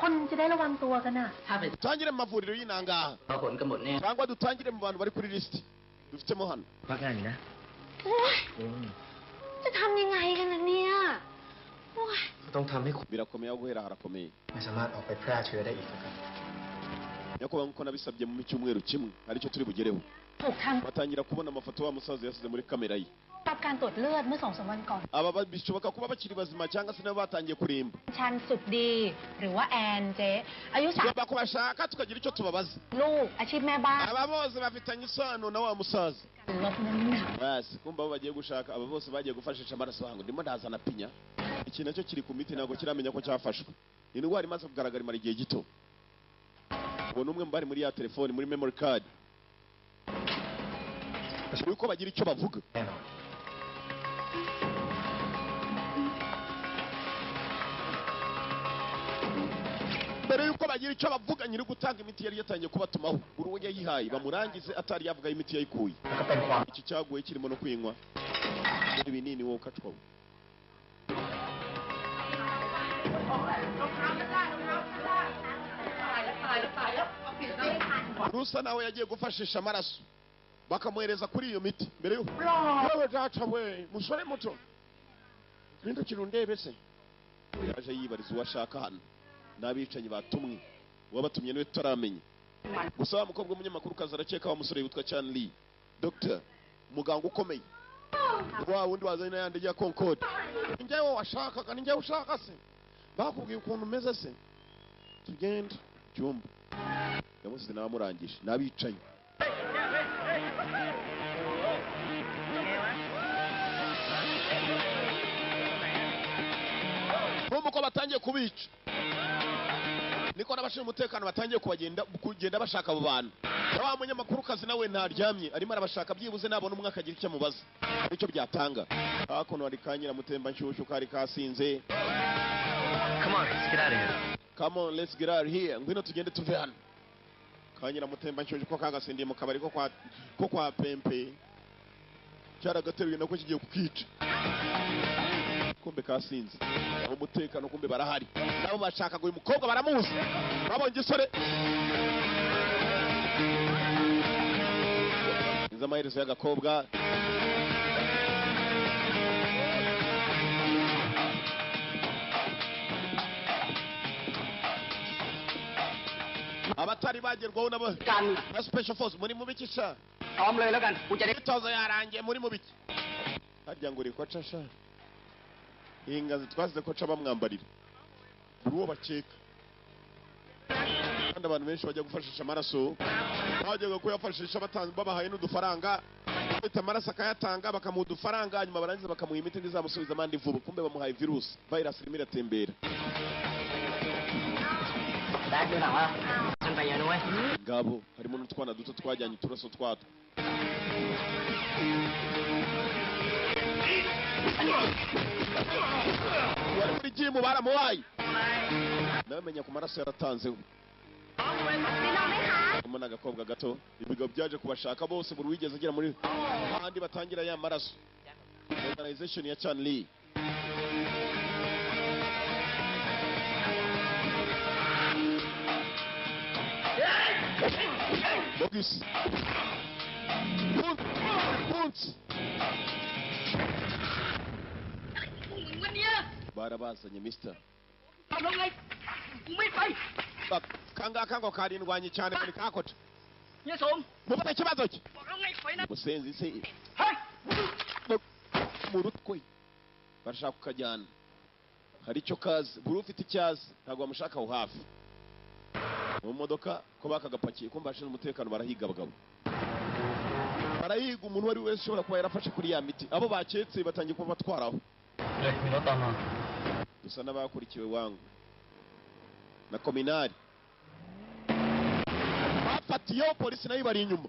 คนจะได้ระวังตัวกันน่ะ dutangire mu mavuriro y'inangaha ผลกำหนดเนี่ย cyangwa dutangire mu bantu bari kuri lisiti dufitemo hano พักงานอยู่นะ โอ๊ยจะทำยังไงกันล่ะเนี่ยโอ๊ย ต้องทำให้คุณ birakomeye aho guhera harakomeye ไม่สามารถออกไปแพร่เชื้อได้อีกนะครับ nyakubahwa nk'uko nabisabye mu cyumweru kimwe aricyo turi bugereho ถูกทำ batangira kubona amafoto wa musaza yasize muri kamera ye รับการตรวจเลือดเมื่อ 2-3 วันก่อน aba bishoboka kuba bakiri bazima cyangwa se nabo batangiye kurimba ชันสุดดีหรือว่าแอนเจ๊อายุ tugomba kubashaka tukagira icyo tubabaza ลูกอาชีพแม่บ้าน aba bose bafitanye isano na wa musaza ลดน้ำหนัก basi kumva abo bagiye gushaka aba bose bagiye gufashisha amaraso hangu ndimo ndazana pinya iki nacyo kiri ku miti ntabwo kiramenya ko cyafashwe ni indwara imaze kugaragara imara igihe gito ubu n'umwe mu bari muri ya telefoni muri memory card yuko bagira icyo bavuga mbere yuko bagira icyo bavuga nyiri gutanga imiti yari yatangiye kubatumaho buri uwo yayihaye bamurangize atari yavuga imiti yayikuye iki cyaguye kirimo no kwinywa ibinini wowe ukacwaho rusa nawe yagiye gufashisha amaraso bakamuhereza kuri iyo miti mbere yo yewe data we musore muto mpindukira undebe se yaje yibariza uwo ashaka hano n'abicanyi batumwe uwabatumye niwe tutaramenya gusa wa mukobwa w'umunyamakuru kaza arakeka wa musore witwa Chan Lee Dr. muganga ukomeye wa wundi wazanye n'ayandi ya Concord njyewe washakaga njyewe ushaka se bakubwiye ukuntu umeze se tugende cyumba yamusize n'abamurangije n'abicanyi nk'uko batangiye kubica niko n'abashinzwe umutekano batangiye kugenda bashaka abo bantu na wa munyamakuru kazi nawe ntaryamye arimo arabashaka byibuze nabona umwe akagira icyo amubaza nicyo byatanga hakuno hari kanyira mutemba nshyushyu kari kasinze Come on, let's get out of here. Come on, let's get out of here. Ngwino tugende tuve hano. Kanyira mutemba nshyushyu ko kagasindiye mu kabari ko kwa pempe cyaragateruye nako kigiye kukica kumbe kasinze umutekano kumbe barahari nabo bashakaga uyu mukobwa baramuzi babonye isore iza amaherezo y'agakobwa abatari bagerwaho na special force muri mu bikisha พร้อมเลยแล้วกันกูจะได้ imyitozo yarangiye muri mu biki harya ngo uri koca sha ingazi twasize koca bamwambarira buri uwo bakeka kandi abantu benshi bajya gufashisha amaraso bajyaga kuyafashisha babahaye n'udufaranga bita amaraso akayatanga bakamuha udufaranga nyuma barangiza bakamuha imiti izamusubiza amande vuba kumbe bamuhaye virusi virus irimo iratembera ngabo harimo n'utwana duto twajyanye uturaso twato wari muri jimu baramuhaye nawe menya ku maraso yaratanzeho harimo n'agakobwa gato ibigabo byaje kubashaka bose buri wigeze agera muri ahandi batangira ya maraso organization ya Chan Lee Bogus Punts barabazanye mister kangaka ngo karindwanye cyane muri kakoca mubona ikibazo cye musenzi se mu rutwe barashaka kukajyana hari icyo kazi buri ufite icyazi ntabwo bamushaka aho hafi mu modoka ko bakagapakiye kumva bashinzwe umutekano barahiga abagabo barahiga umuntu wari wese ushobora kuba yarafashe kuri ya miti abo baketse batangiye kuba batwaraho dusa n'abakurikiwe wangu na kominari bafatiyeho polisi nayo bari inyuma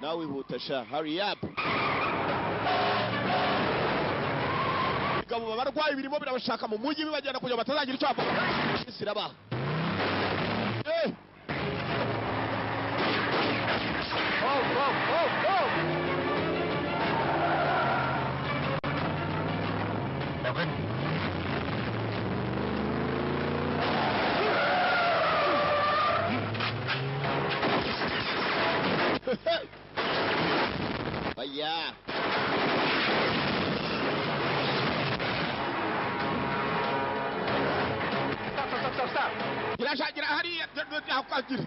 nawe wihuta sha hurry up bigabo babarwayi birimo birabashaka mu mujyi bibajyana kugira batazagira icyo bavuga isi irabaha Go, go, go, go! Yeah. Stop. Gira hariya akagira.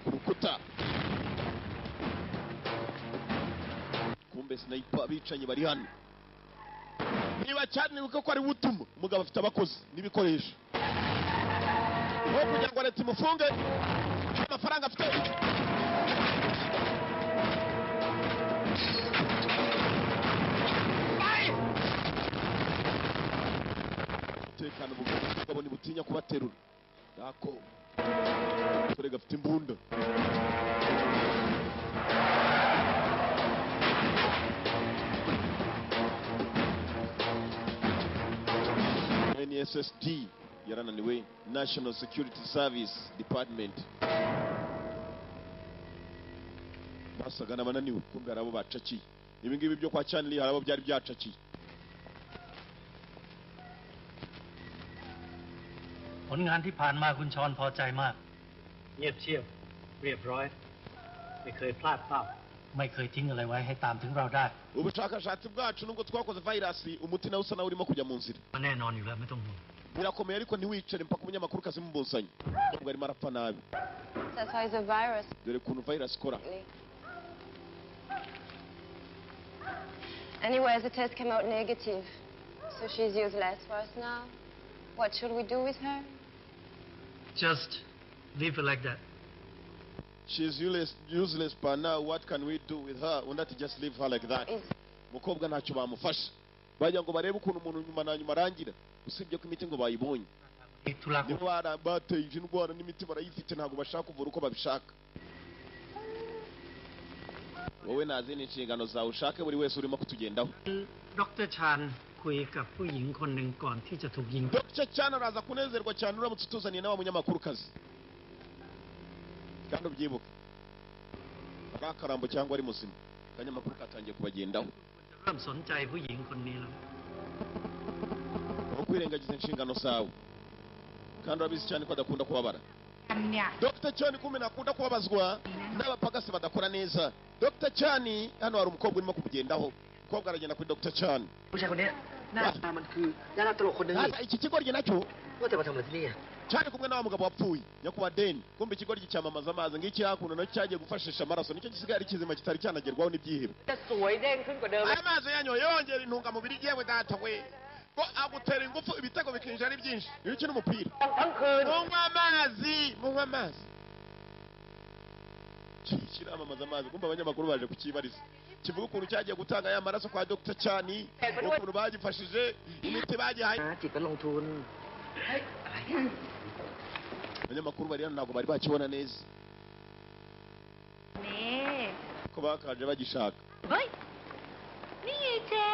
Urukuta. Kumbe sniper bicanyi bari hano. Niba cyane nibuka ko ari butuma umugabo afite abakozi n'ibikoresho. Kugira ngo leta imufunge amafaranga afite. Tekana ubugabo ni butinya kubaterura. Yako. Tore gafite imbunda. NSSD yarananiwe, National Security Service Department. Basaga n'abananiwe kumbe arabo bacakiye. Ibi ngibi byo kwa Chanley harabo byari byacakiye. ผลงานที่ผ่านมาคุณชอนพอใจมาก เงียบเชียบเรียบร้อย ไม่เคยพลาดเป้า ไม่เคยทิ้งอะไรไว้ให้ตามถึงเราได้ Ubushakashatsi bwacu nubwo twakoze virus umuti nawe usa nawe urimo kujya mu nzira. แน่นอนอยู่แล้วไม่ต้องห่วง Birakomeye ariko ntiwicare mpaka umunyamakuru kazi mubonsanye. Ntabwo arimo arapfa nabi. That's why it's a virus. Dore kuntu virus ikora. Anyways, the test came out negative. So she's useless for us now. What should we do with her? just leave it like that She's useless but now what can we do with her? Why not just leave her like that? Mukobwa ntacyo bamufasha. Bajya ngo barebe ukuntu umuntu nyuma na nyuma arangira. Usibye ko imiti ngo bayibonye. Nibo bateye indwara n'imiti barayifite ntabwo bashaka kuvura uko babishaka. Wowe nazi n'inshingano zawe ushake buri wese urimo kutugendaho. Dr. Chan คุยกับผู้หญิงคนหนึ่งก่อนที่จะถูกยิง Dr. Chan araza kunezerwa cyane uramutse utuzaniye n'aba munyamakuru kazi. Kandi ubyibuke. Akarambo cyangwa ari muzima. Kanyamakuru katangiye kubagendaho. เริ่มสนใจผู้หญิงคนนี้แล้ว Kwirengagiza inshingano zawe. Kandi urabizi cyane ko adakunda kubabara. Dr. Chan kumena akunda kubabazwa n'abapagasi badakora neza. Dr. Chan hano hari umukobwa urimo kubugendaho. Umukobwa aragenda kuri Dr. Chan. ผู้ชายคนนี้หน้าตามันคือดาราตลกคนหนึงนี่ Iki kigoryi nacyo ว่าแต่มาทำอะไรที่นี่ cyari kumwe n'aba mugabo wapfuye nyakuba deni kumbe ikigoryi cyamamaza amazi ngiki hakuno nacyo cyagiye gufashisha amaraso nicyo gisigaye ari kizima kitari cyanagerwaho n'ibyihebe จะสวยเด้งขึ้นกว่าเดิม aya mazi yanyoye yongera intungamubiri yewe data we ko agutera ingufu ibitego bikinjira ari byinshi iyo ukina umupira ทั้งคืน munywa amazi kiramamaza amazi kumbe abanyamakuru baje kukibariza kivuga ukuntu cyagiye gutanga aya maraso kwa Dr. Chan ukuntu bagifashije imiti bagihaye จิตก็ลงทุน abanyamakuru bari hano ntabwo bari bakibona neza นี่ ko bakaje bagishaka เฮ้ย นี่เจ๊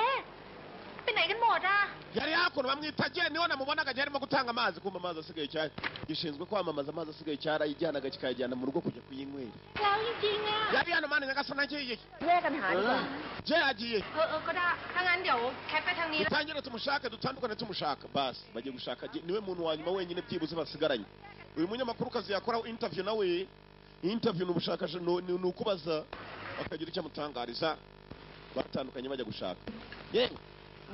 ไปไหนกันหมดอ่ะ yari hakuno bamwita je niho namubonaga arimo gutanga amazi kumbe amazi asigaye cyane gishinzwe kwamamaza amazi asigaye cyarayijyanaga kikayajyana mu rugo kujya kuyinywera แล้วจริงๆอ่ะ yari hano mani nyagasana nagiye แยกกันหาดีกว่า je agiye ก็ได้ถ้างั้นเดี๋ยวแคปไปทางนี้ dutangire tumushake dutandukane tumushaka basi bagiye gushaka niwe muntu wa nyuma wenyine byibuze basigaranye uyu munyamakuru kazi yakoraho interview nawe interview n'ubushakashatsi ni ukubaza bakagira icyo amutangariza batandukanye bajya gushaka yewe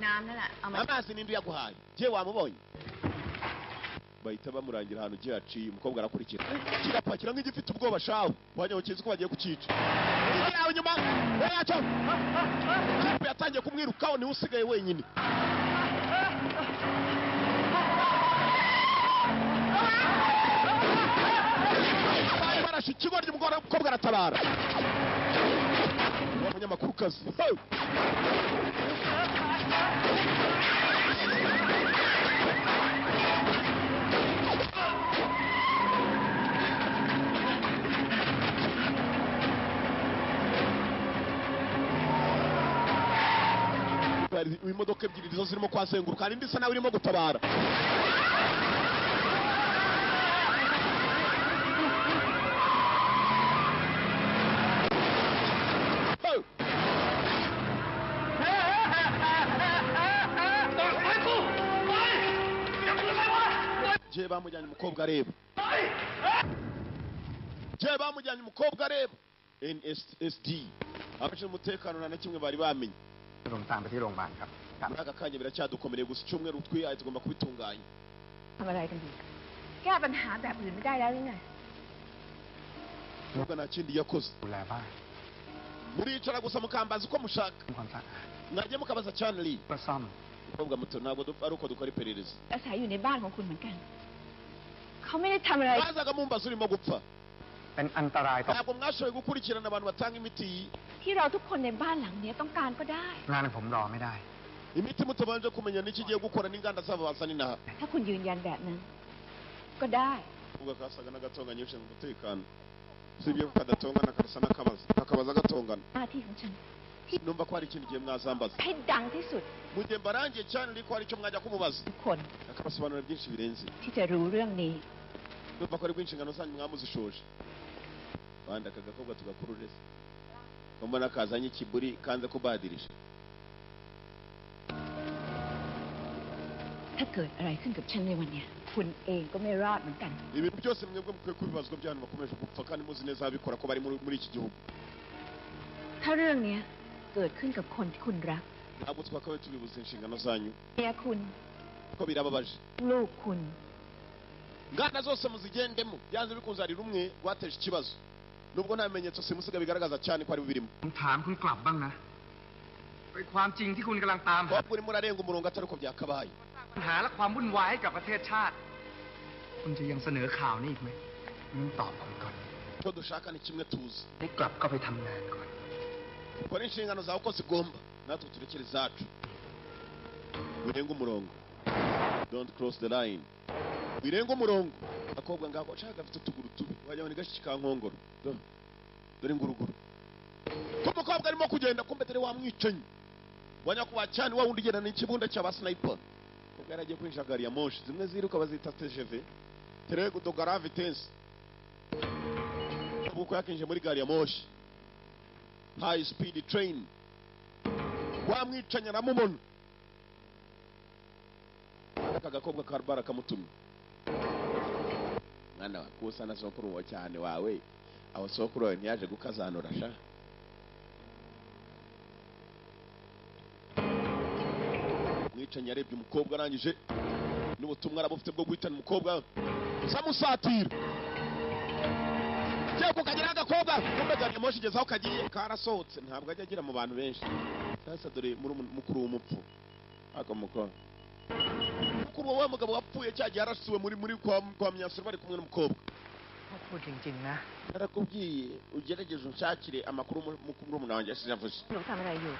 น้ำนั่นแหละเอามา amazi n'indi yaguhaye je wamubonye bahita bamurangira ahantu gihe yaciye umukobwa arakurikira kirapakira nk'igifite ubwoba shawe wajya ukizi ko bagiye kucica yawe nyuma yacyo kipe yatangiye kumwirukaho niwe usigaye wenyine barashe ikigoryi umukobwa aratabara uwo munyamakuru kazi imodoka ebyiri nizo zirimo kwazenguruka hari indi isa nawe irimo gutabara je bamujyanye umukobwa areba NSSD abashinzwe umutekano na kimwe bari bamenye ผมตามไปที่โรงพยาบาลครับ muri aka kanya biracyadukomereye gusa icyumweru twihaye tugomba kubitunganya ทำอะไรกันดีแก้ปัญหาแบบอื่นไม่ได้แล้วหรือไง nubwo nta kindi yakoze ดูแลบ้าน muricara gusa mukambaza uko mushaka ทำความสะอาด mwajya mukabaza Chanli ก็ซ่อม umukobwa muto ntabwo ari uko dukora iperereza อาศัยอยู่ในบ้านของคุณเหมือนกันเขาไม่ได้ทำอะไร bazaga mumbaza urimo gupfa เป็นอันตรายต่อ ntabwo mwashoboye gukurikirana abantu batanga imiti ที่เราทุกคนในบ้านหลังนี้ต้องการก็ได้ งานผมรอไม่ได้ imiti mutabanje kumenya n'ikigiye gukora n'inganda zabo bazana inaha ถ้าคุณยืนยันแบบนั้น ก็ได้ ubwo kasaga n'agatonganya ushinzwe umutekano usibye ko kadatongana karasa n'akabaza gatongana หน้าที่ของฉัน numva ko hari ikindi gihe mwazambaza ให้ดังที่สุด mu gihe mbarangiye Chanli ko hari icyo mwajya kumubaza ทุกคน akabasobanurira byinshi birenze ที่จะรู้เรื่องนี้ numva ko ari bw'inshingano zanyu mwamuzishoje bandi aka gakobwa tugakurureza mbona kazanye ikiburi kanze kubadirisha ถ้าเกิดอะไรขึ้นกับฉันในวันเนี้ยคุณเองก็ไม่รอดเหมือนกัน ibintu byose mwebwe mukwiye kubibazwa by'abantu bakomeje gupfa kandi muzi neza ababikora ko bari muri iki gihugu ถ้าเรื่องเนี้ยเกิดขึ้นกับคนที่คุณรัก ntabwo twakabaye tubibuza inshingano zanyu เมียคุณ ko birababaje ลูกคุณ nganda zose muzigendemo byanze bikunze hari rumwe rwateje ikibazo nubwo nta bimenyetso simusiga bigaragaza cyane ko ari birimo ผมถามคุณกลับบ้างนะไอ้ความจริงที่คุณกำลังตาม ko urimo urarenga umurongo atari uko byakabaye ปัญหาและความวุ่นวายให้กับประเทศชาติ คุณจะยังเสนอข่าวนี้อีกไหมงั้นตอบผมก่อน ko dushaka ni kimwe tuzi ได้กลับก็ไปทำงานก่อน ukora inshingano zawe uko zigomba natwe turekere izacu wirenga umurongo don't cross the line wirenga umurongo akobwa ngako shaka gafite utuguru tubi wajya ngo ni gashi kankongoro dore inguruguru ko umukobwa arimo kugenda kumbe dore wamwicanyi wanyakuba cyane wa wundi ugenda n'ikibunda cy'aba sniper ko yaragiye kwinjira gari ya moshi zimwe ziruka bazita TGV terego do grave tense uko yakinje muri gari ya moshi high speed train wamwicanya namumona aka gakobwa karbara kamutumye mwana wakusa na sokuru wa cyane wawe aho sokuru wawe ntiyaje gukazanura sha mwicanya arebye umukobwa arangije n'ubutumwa arabufite bwo guhitana umukobwa samusatira cyako kagira agakobwa kumbe gari moshi gezaho kagiye karasohotse ntabwo ajya agira mu bantu benshi sasa dore muri mukuru w'umupfu akamukora mukuru wa mugabo wapfuye cyagiye arasuwe muri kwa Myasiro bari kumwe n'umukobwa พูดจริงๆนะ narakubwiye ugerageze unshakire amakuru mukuru w'umuntu wanjye asijavuze หนูทำอะไรอยู่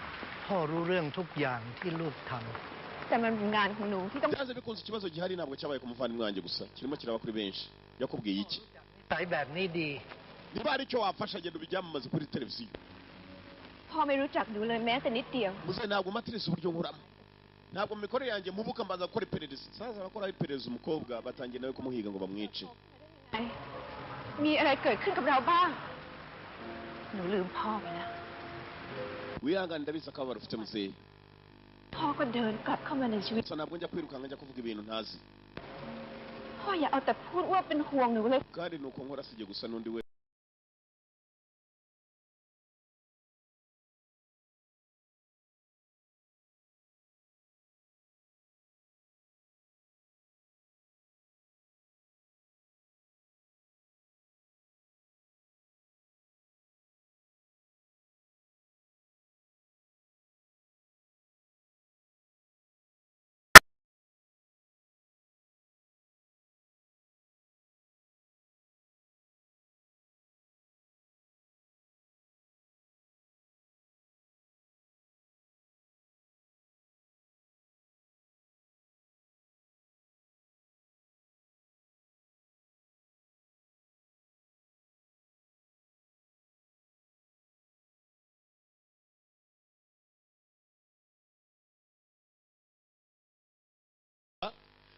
พ่อรู้เรื่องทุกอย่างที่ลูกทำ แต่มันเป็นงานของหนูที่ต้อง byanze bikunze ikibazo gihari ntabwo cyabaye ku muvandimwe wanjye gusa kirimo kiraba kuri benshi yakubwiye iki ใส่แบบนี้ดี niba hari icyo wafasha genda ubyamamaze kuri televiziyo พ่อไม่รู้จักหนูเลยแม้แต่นิดเดียว muze ntabwo matirisi uburyo nkuramo ntabwo mu mikorere yanjye mubuka mbanza gukora iperereza saza bakora iperereza umukobwa batangiye nawe kumuhiga ngo bamwice มีอะไรเกิดขึ้นกับเราบ้าง หนูลืมพ่อไปแล้ว wihangane ndabizi akababaro ufite muzehe พ่อก็เดินกลับเข้ามาในชีวิต gusa ntabwo njya kwirukanka njya kuvuga ibintu ntazi พ่ออย่าเอาแต่พูดว่าเป็นห่วงหนูเลย kandi nuko nkora sijye gusa n'undi we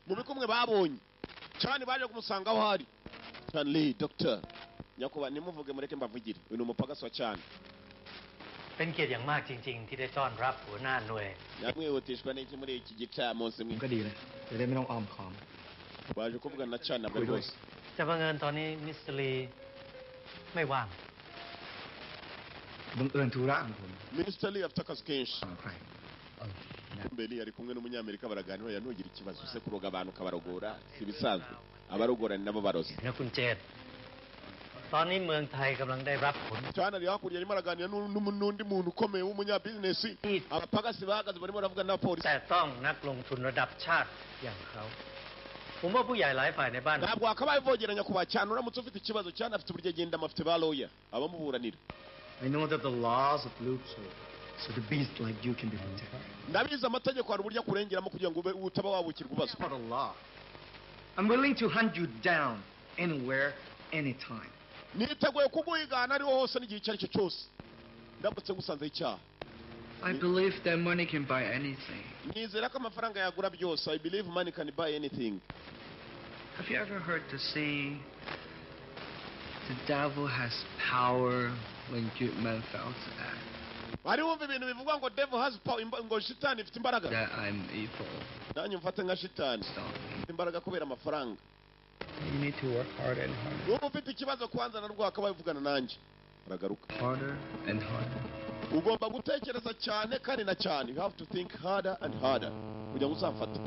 mu bikumwe babonye cyane baje kumusanga aho hari Chanli doctor nyakuba nimuvuge mureke mbavugire uyu ni umupagasi wa cyane เป็นเกียรติอย่างมากจริงๆที่ได้ต้อนรับหัวหน้าหน่วย nyamwihutishwa n'iki muri iki gicamunsi mwe ก็ดีนะจะได้ไม่ต้องออมคอม baje kuvugana na cyane nabwo rwose แต่บังเอิญตอนนี้มิสเตอรีไม่ว่าง บังเอิญธุระของผม Ministry afite akazi kenshi ใคร mbere ari kumwe n'umunyamerika baraganira yanugira ikibazo se kuroga abantu kabarogora si bisanzwe abarogora ni nabo barozi นะคุณเจษตอนนี้เมืองไทยกำลังได้รับผล cyane ari hakurya arimo araganira n'undi muntu ukomeye w'umunyabizinesi abapagasi bahagaze barimo baravuga na polisi แต่ต้องนักลงทุนระดับชาติอย่างเขาผมว่าผู้ใหญ่หลายฝ่ายในบ้าน ntabwo wakabaye vogeranya kuba cyane uramutse ufite ikibazo cyane afite uburyo agenda amafite ba lawyer abamuburanira I know that the laws of Luxor so the beast like you can be protected. ndabizi amategeko hari uburyo akurengeramo kugira ngo utaba wabukirwa ubazo. Part of law. I'm willing to hunt you down anywhere, anytime. niteguye kuguhigana ariho hose n'igihe icyo ari cyo cyose ndamutse gusanzeho icyaha. I believe that money can buy anything. nizera ko amafaranga yagura byose. I believe money can buy anything. Have you ever heard the saying, the devil has power when good men fail to act? bari wumva ibintu bivugwa ngo devil has power ngo shitani ifite imbaraga. That I'm evil. nanjye mfate nka shitani ifite imbaraga kubera amafaranga. You need to work harder and harder. wowe ufite ikibazo kwanza narwo akabaye uvugana nanjye aragaruka. Harder and harder. ugomba gutekereza cyane kandi na cyane. You have to think harder and harder kugira ngo uzafate.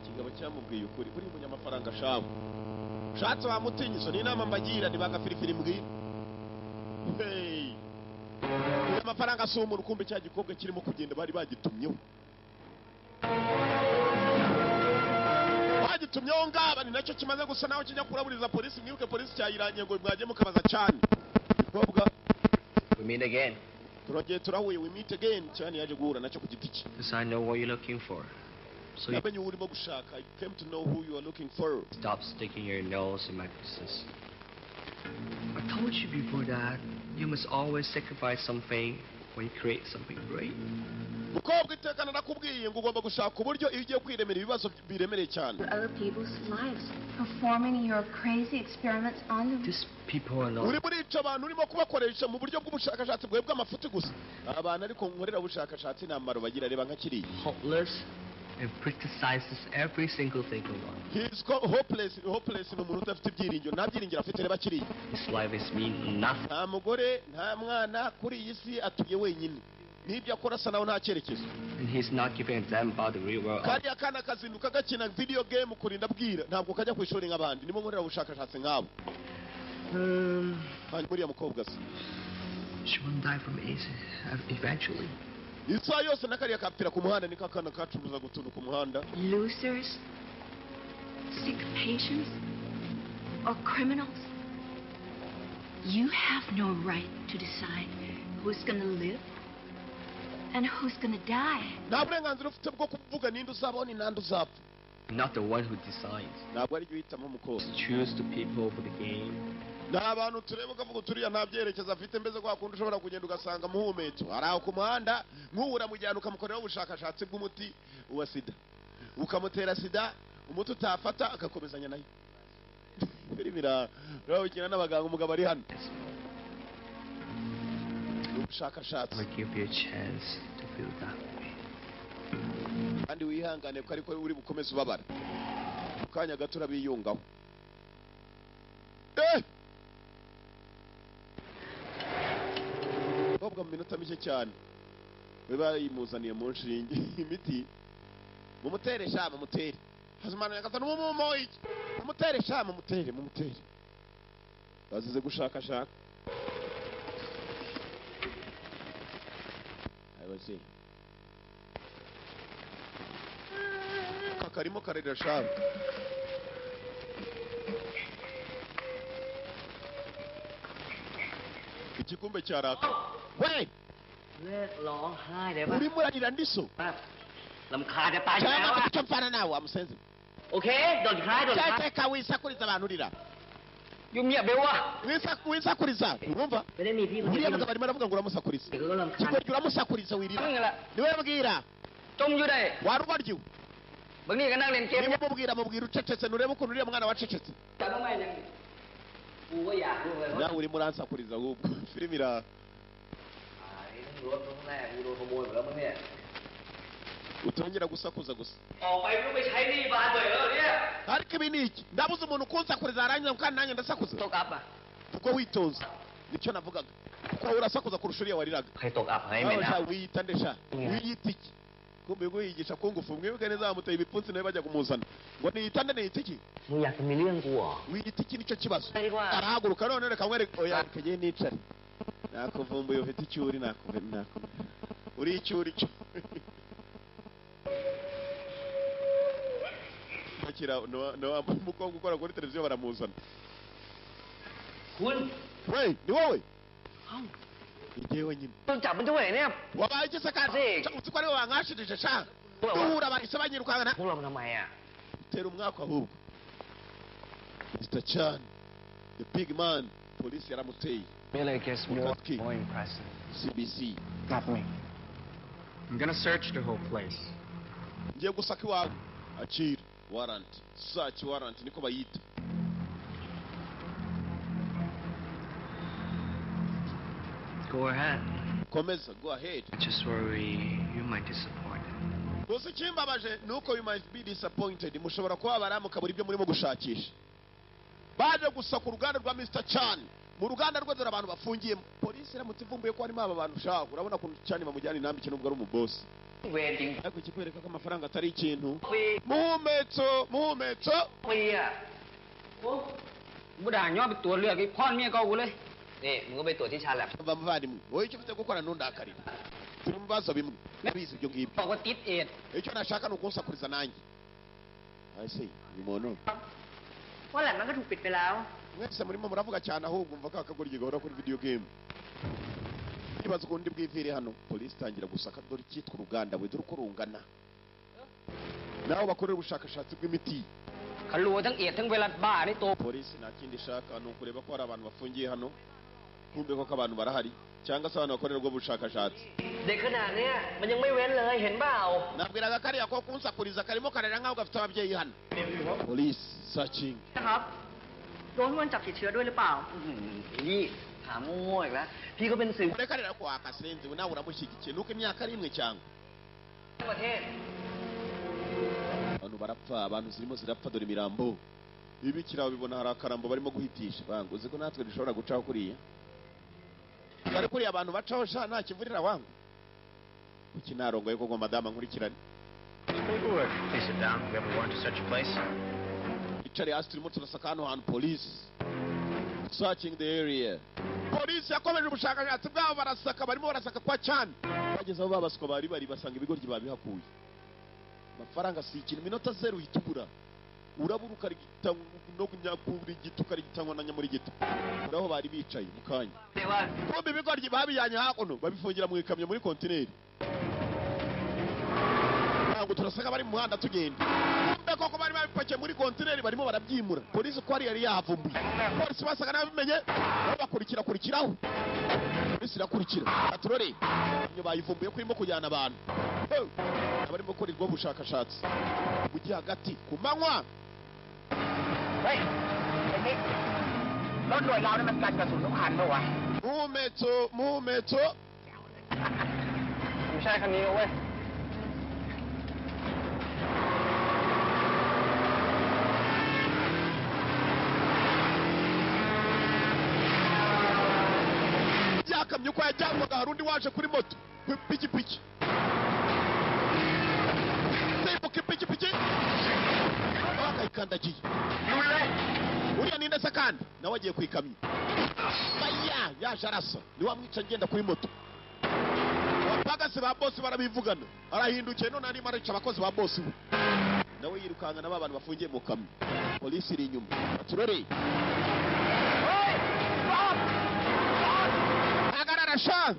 ikigabo cyamubwiye ukuri kuri umunyamafaranga shawe ushatse wamutinyiso ni inama mbagira ntibagafirifiri mbwira. hey amafaranga si umuntu kumbe cya gikobwa kirimo kugenda bari bagitumyeho bagitumyeho ngaba ni nacyo kimaze gusa naho kijya kuraburiza polisi. mwibuke polisi cyayirangiye ngo mwajye mukabaza cyane gikobwa. We meet again. turongeye turahuye. We meet again. cyane yaje guhura nacyo ku giti cye. Because I know what you're looking for. So you namenye uwo urimo gushaka. I came to know who you are looking for. stop sticking your nose in my business. I told you before that you must always sacrifice something when you create something great. mukobwa itekana nakubwiye ngo ugomba gushaka uburyo iyo ugiye kwiremera ibibazo biremereye cyane. Other people's lives, performing your crazy experiments on them. These people are not. uri murica abantu urimo kubakoresha mu buryo bw'ubushakashatsi bwawe bw'amafuti gusa. abantu ariko nkorera ubushakashatsi n'amaro bagira reba nka kiriya. Hopeless and criticizes every single thing in life. He is hopeless. Hopeless ni umuntu udafite ibyiringiro. nta byiringiro afite reba kiriya. His life is mean nothing. nta mugore nta mwana kuri iyi si atuye wenyine. n'ibyo akora asa nawe nta cyerekezo. And he's not giving a damn about the real world. kariya kana kazinduka gakina video game kurinda bwira ntabwo kajya ku ishuri nk'abandi. nimo nkorera ubushakashatsi nk'abo. hanyuma uriya mukobwa se She won't die from AIDS eventually. isaha yose na kariya kapfira ku muhanda niko akana kacuruza gutundu ku muhanda. Losers, sick patients, or criminals. You have no right to decide who's going to live and who's going to die. nta burenganzira ufite bwo kuvuga ninde uzabaho ni nande uzapfa. Not the one who decides. ntabwo ari uhitamo umukobwa. Choose the people for the game. nta abantu tureba ukavuga turiya nta byerekezo afite mbese kwa kundi ushobora kugenda ugasanga muhumetso ari aho ku muhanda nk'uwura mujyana ukamukoreraho ubushakashatsi bw'umuti wa sida ukamutera sida umuti utafata agakomezanya nayo. birabikina n'abaganga umugabo ari hano. ubushakashatsi. I'll give you a chance to feel that way. kandi wihangane ko ariko uri bukomeze ubabara. mu kanya gato urabiyungaho. mukobwa mu minota mike cyane we bayimuzaniye mu nshinge imiti. mumutere sha mumutere. hazimana yakazana umumo iki. mumutere sha mumutere mumutere. bazize gushakashaka. ayoze kakarimo karera sha. igikumbe cyaraka. we เลิกร้องไห้ได้ปะ urimo urarira ndiso. ลำคาญจะตายอยู่แล้ว cyangwa อะ icyo mfana nawe amusenze. โอเคโดนคล้ายโดนคล้าย cyateka wisakuriza abantu urira. ยุ่งเงียบเบลวะ wisakuriza urumva. ไม่ได้มีพี่คนเดี uriya ยว mugabo arimo aravuga ngo uramusakuriza. เดี๋ยวก็รำคาญ kigoryi uramusakuriza wirira. มึงแหละ niwe mbwira จมอยู่ได้ warubaryo. บางนี่ก็นั่งเล่นเกม niba mubwira ucecetse nurebe ukuntu uriya mwana wacecetse. แต่ทำไมยังกูก็อยากรู้เลยว่า nawe urimo uransakuriza ahubwo filime ira รถตรงแรกกูโดนขโมยหมดแล้วมั้งเนี่ย utongera gusakuza gusa ออกไปไม่รู้ไปใช้หนี้บานเบื่อแล้วเนี่ย ariko ibi ni iki ndabuze umuntu kunsakuriza arangiza kandi nanjye ndasakuza ตกอับอ่ะ kuko witonze nicyo navugaga kuko urasakuza kurusha uriya wariraga ใครตกอับให้ไม่ nawe นั sha บ wiyita ndesha wiyita iki kumbe ngo yigisha kungufu mwibuke neza bamuteye ibipfunsi nawe bajya kumuzana ngo niyita nde niyita iki มึงอยากจะมีเรื่องกูเหรอ wiyita iki nicyo kibazo ไม่ดีกว่า arahaguruka none reka mwereke oya kagiye nicare nakuvumbuye ufite icyuri nakuve uri icyuri cyo akira no umukobwa ukora kuri televiziyo baramuzana คุณ we ni wowe igihe nyine โดนจับมันด้วยเนี่ย wabaye iki se kandi uzi ko ariwe wankashirije sha duhura bahise banyirukana พวกเรามันทำไมอ่ะ utera umwaka ahubwo Mr. Chan the big man polisi yaramuteye Miller gets more impressive. CBC Not me. I'm gonna search the whole place. ngiye gusaka iwawe akira warrant search warrant niko bayita Go ahead. komeza go ahead Just worry, you might disappoint. gusa ikimbabaje ni uko you might be disappointed mushobora kuba baramukabura ibyo murimo gushakisha baje gusaka uruganda rwa Mr. Chan mu ruganda rwe dore abantu bafungiyemo polisi iramutse ivumbuye ko harimo aba bantu ushaka urabona ko Chan bamujyana inambike nubwo ari umubosi Wedding. ariko ikikwereka ko amafaranga atari ikintu muhumetso ปีอ่ะโอ้บุด่าย่อไปตัวเลือกไอ้พ่อนเมียก็กูเลย นี่มึงก็ไปตรวจที่ชาแลบ bavandimwe wowe icyo ufite gukora ntundakarire turi mu bibazo bimwe nabizi ibyo ngibyo บอกว่าติดเอด icyo nashaka ni ukunsakuriza nanjye ese uyu muntu เพราะแหละมันก็ถูกปิดไปแล้ว mwese murimo muravuga cyane ahubwo mva ka kagoryi gahora kuri video game ibaza ukundi bwivire hano polisi itangira gusaka dore icyitwa uruganda we dore uko rungana naho bakorera ubushakashatsi bw'imiti เขารัวทั้งเอดทั้งไวรัสบ้าในตัว polisi nta kindi ishaka ni ukureba ko hari abantu bafungiye hano kumbe ko abantu barahari cyangwa se abantu bakorera ubwo bushakashatsi เด็กขนาดเนี้ยมันยังไม่เว้นเลยเห็นเปล่า nabwiraga kariya ko kunsakuriza karimo karera nk'aho gafite ababyeyi hano polisi searching นะครับโดนมันจับติดเชื้อด้วยหรือเปล่า นี่ถามมั่วๆอีกแล้วพี่ก็เป็นสื่อ ureka rero ko wakasenze we nawe uramushyigikiye nuko imyaka ari imwe cyangwa ประเทศ abantu barapfa abantu zirimo zirapfa dore imirambo ibikira bibona hari akarambo barimo guhitisha bangu uzi ko natwe dushobora gucaho kuriya bari kuriya abantu bacaho sha nta kivurira wangu kuki narongoye ko ngo madama nkurikirane Please sit down. We have a warrant to search your place. icari hasi turimo turasaka hano hantu polisi searching the area polisi yakomeje ubushakashatsi bwabo barasaka barimo barasaka kwa cyane bageze aho babaswa bari basanga ibigoryi babihakuye amafaranga si ikintu minota zero hitubura urabura ukarigita no kunyakura igito ukarigitangwa na nyamuri gito uraho bari bicaye mu kanya kumbe ibigoryi babijyanye hakuno babifungira mu ikamyo muri kontineri ntabwo turasaka bari mu muhanda tugenda kumbe koko bari babipakiye muri kontineri barimo barabyimura polisi ko yari yahavumbuye polisi basaga n'ababimenye nabo bakurikiraho polisi irakurikira aturore iyo bayivumbuye ko irimo kujyana abantu abarimo gukorerwa ubushakashatsi mu gihe hagati ku manywa เฮ้ยไอ้นี่รถหน่วยเราเนี่ยมันกันกระสุนทุกคันปะวะ muhumetso ไม่ใช่คันนี้นะเว้ย yakamye uko yajyanwaga hari undi waje kuri moto ku ipikipiki simbuka ipikipiki bakayikandagiye uriya ninde se kandi nawe agiye ku ikamyo baya yaje arasa ni wamwica ngenda kuri moto abapagasi ba bosi barabivugana arahindukiye none arimo arica abakozi ba bosi we nawe yirukanka n'aba bantu bafungiye mu kamyo polisi iri inyuma turore hagarara sha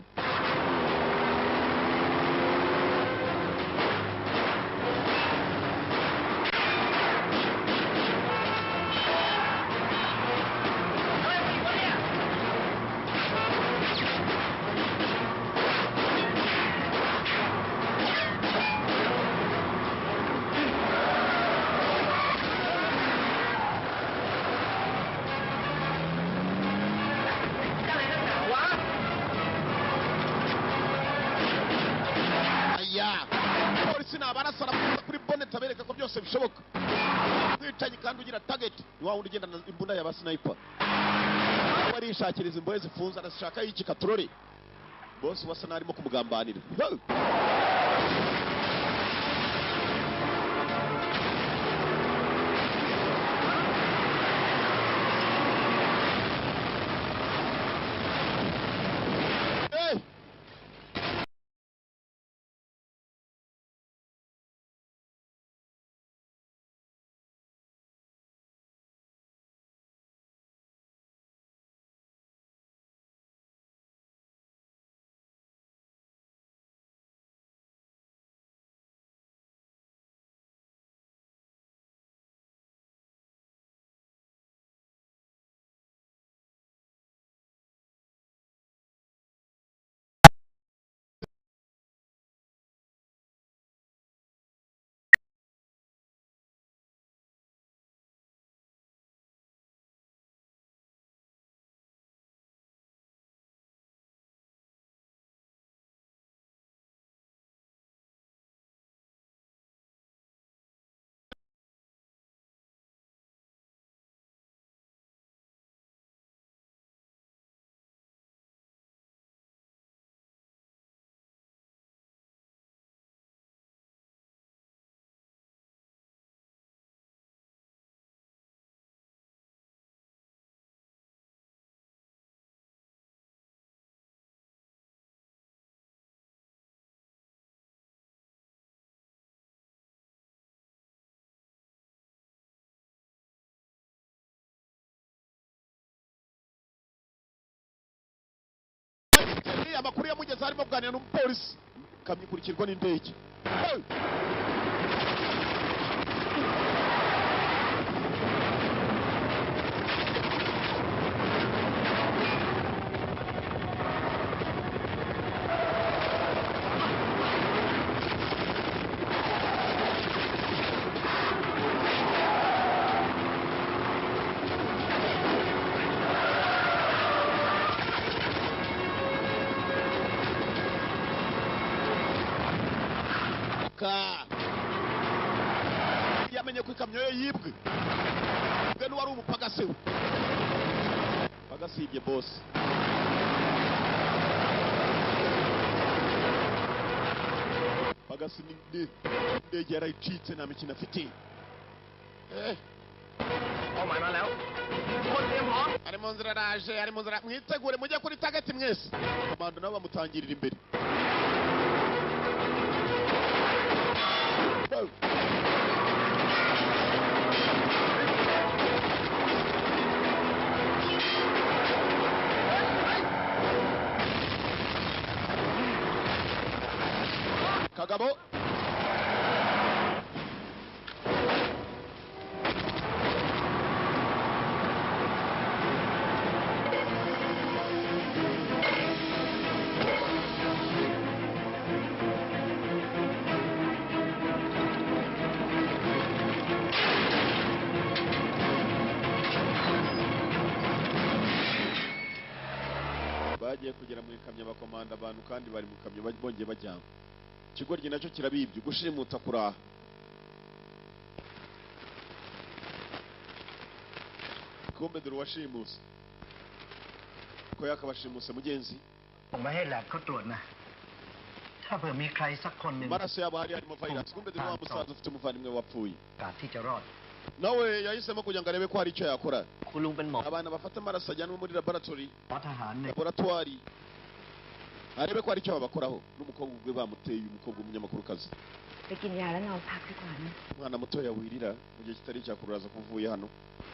sinabarasara kuri bonnet abereka ko byose bishoboka mwicanyi kandi ugira target ni wa wundi ugendana imbunda ya basniper warishakiriza imbohe zifunze arashaka y'iki katurore boss wasa narimo kumugambanira amakuru yamugeze harimo kuganira n'umupolisi kamyikurikirwa n'indege yamenye ko ikamyo ye yibwe bwe n'uwari umupagasi we pagasibye boss pagasi indege yarayicitse nta mikino afiteมาแล้ว ari mu nzira araje ari mu nzira mwitegure mujye kuri target mwese komando nabo bamutangirira imbere Kagabo bagiye kugera mu ikamyo bakomanda abantu kandi bari mu kamyo bongeye bajyamo ikigoryi nacyo kirabibye gushimuta kuraha kumbe dore uwashimuse ko yakabashimuse mugenzi ผมไม่ให้แลบเขาตรวจนะถ้าเผื่อมีใครสักคนหนึ่ง amaraso yabo hari harimo virus kumbe dore wa musaza ufite umuvandimwe wapfuye การที่จะรอด nawe yahisemo kugira ngo arebe ko hari icyo yakora คุณลุงเป็นหมอ abantu bafata amaraso ajyanwa muri laboratory ทหารเนี่ย laboratoire arebe ko hari icyo babakoraho n'umukobwa ubwe bamuteye umukobwa w'umunyamakurukazi ไปกินยาแล้วนอนพักดีกว่านะ umwana mutoya wirira mu gihe kitari cyakururaza kuvuye hano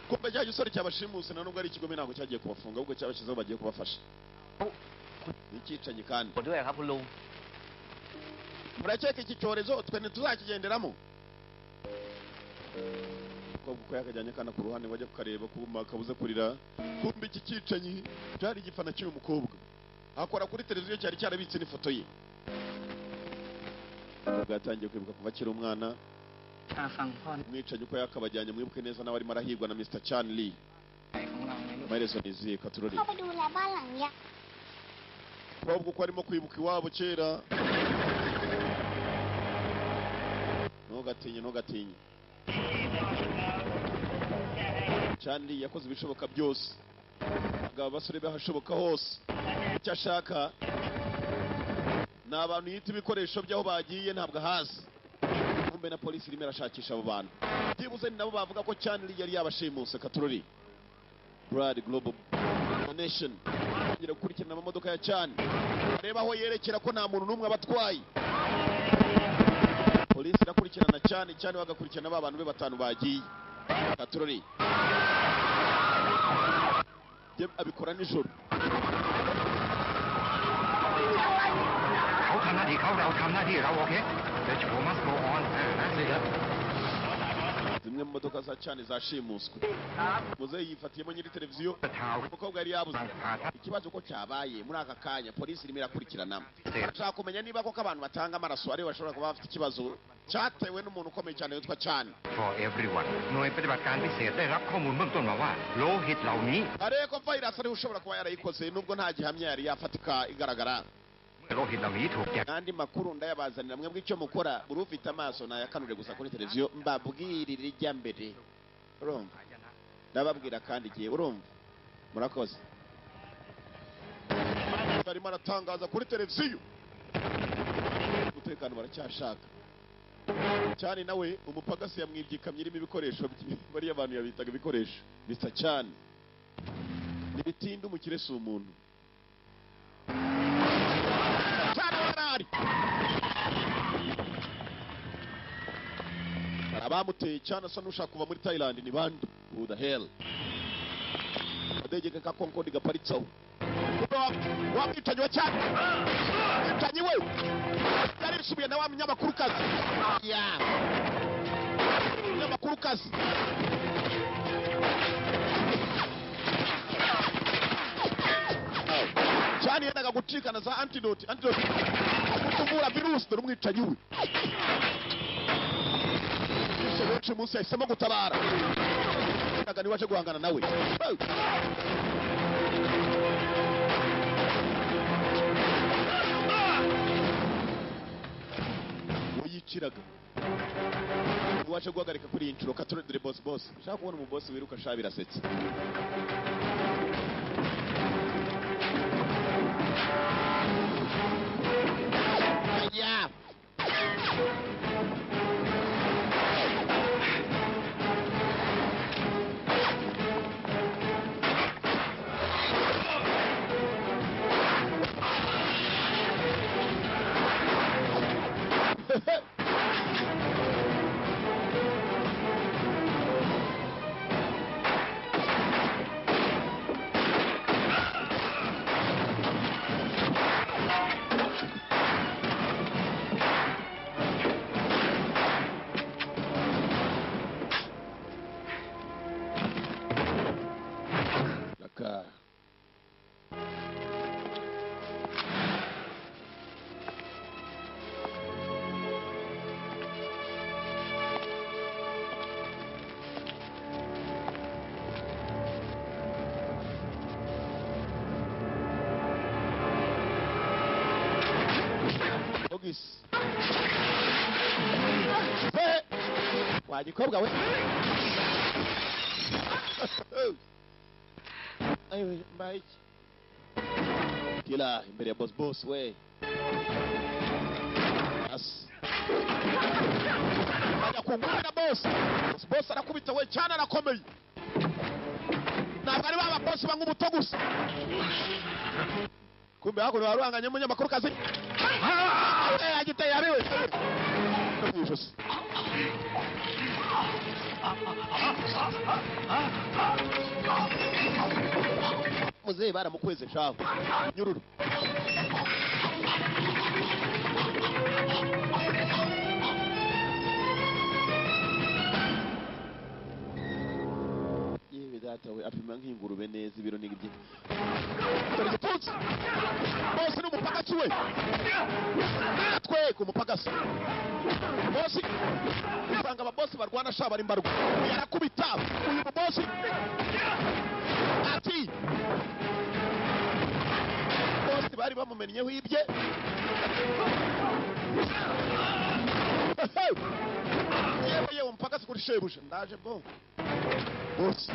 kumbe cya gisore cyabashimuse na nubwo ari ikigome ntabwo cyagiye kubafunga ahubwo cyabashyizeho bagiye kubafasha nicicanye kandi ผมด้วยครับคุณลุง murakeka iki cyorezo twe ntituzakigenderamo umukobwa uko yakajyanye akana ku ruhande bajya kukareba kuma kabuze kurira kumbe iki cyicanyi cyari igifana cy'uyu mukobwa akora kuri televiziyo cyari cyarabitse n'ifoto ye bwatangiye kwibuka kuva akiri umwana umwicanyi uko yakabajyanye mwibuke neza nawe arimo arahigwa na Mr. Chan Lee amaherezo niziye katurori เข้าไปดูแลบ้านหลังเนี้ย umukobwa uko arimo kwibuka iwabo kera ntugatinye Chanley yakoze ibishoboka byose agaba basore bahashoboka hose icyo ashaka ni abantu yita ibikoresho by'aho bagiye ntabwo ahazi kumbe na polisi irimo irashakisha abo bantu byibuze ni nabo bavuga ko Chanley yari yabashimuse Katurori Brad Global Nation ngira gukurikirana amamodoka ya Chan reba aho yerekera ko nta muntu n'umwe abatwaye polisi irakurikirana cyane bagakurikirana ba bantu be batanu bagiye Katurori abikora nijoro zimwe mu modoka za cyane zashimuswe muzeyi yifatiyemo nyiri televiziyo umukobwa yari yabuze ikibazo ko cyabaye muri aka kanya polisi irimo irakurikirana ashaka kumenya niba koko abantu batanga amaraso aribo bashobora kuba bafite ikibazo cyatewe n'umuntu ukomeye cyane witwa cyane For everyone หน่วยปฏิบัติการพิเศษได้รับข้อมูลเบื้องต้นมาว่าโลหิตเหล่านี้ ariko virus ari ushobora kuba yarayikoze nubwo nta gihamya yari yafatika igaragara โลหิตเหล่านี้ถูกแจก kandi makuru ndayabazanira mwebwe icyo mukora buri ufite amaso nayakanure gusa kuri televiziyo mbabwirire ijya mbere urumva ndababwira kandi igihe urumva murakoze barimo aratangaza kuri televiziyo umutekano baracyashaka cyane nawe umupagasi yamwibye ikamyo irimo ibikoresho bye bariya abantu yabitaga ibikoresho bisa cyane nibitinda umukire si umuntu abamuteye cyane asa n'ushaka kuva muri Thailand ni bande who the hell adege ka Concorde gaparitsaho wamwicanyi wa cyane mwicanyi we yari subiye na wa munyamakurukazi munyamakurukazi cyane yendaga gucikana za antidote kutuvura virusi dore umwicanyi we benshi munsi yahisemo gutabara ndaga niwaje guhangana nawe uyiciraga niwaje guhagarika kuri iyi nshuro Katurori boss ushaka kubona umubosi wiruka sha birasetse yeah. wagikobwa we ayo mbaye kila imbere ya boss we ajya kungumira boss arakubita we cyane arakomeye ntabwo ari baba boss banga umuto gusa kumbe hako waranganye umunyamakuru kazi agiteye abiwe muzehe baramukweze shaho nyururu yewe data we apima nk'ingurube neza ibiro n'ibyo dore igipfunsi bose ni umupagasi we twe ku mupagasi bosi usanga ababosi barwana sha bari mbarwa yarakubita uyu mubosi ati bosi bari bamumenyeho ibye kuri shebuja ndaje bwo boss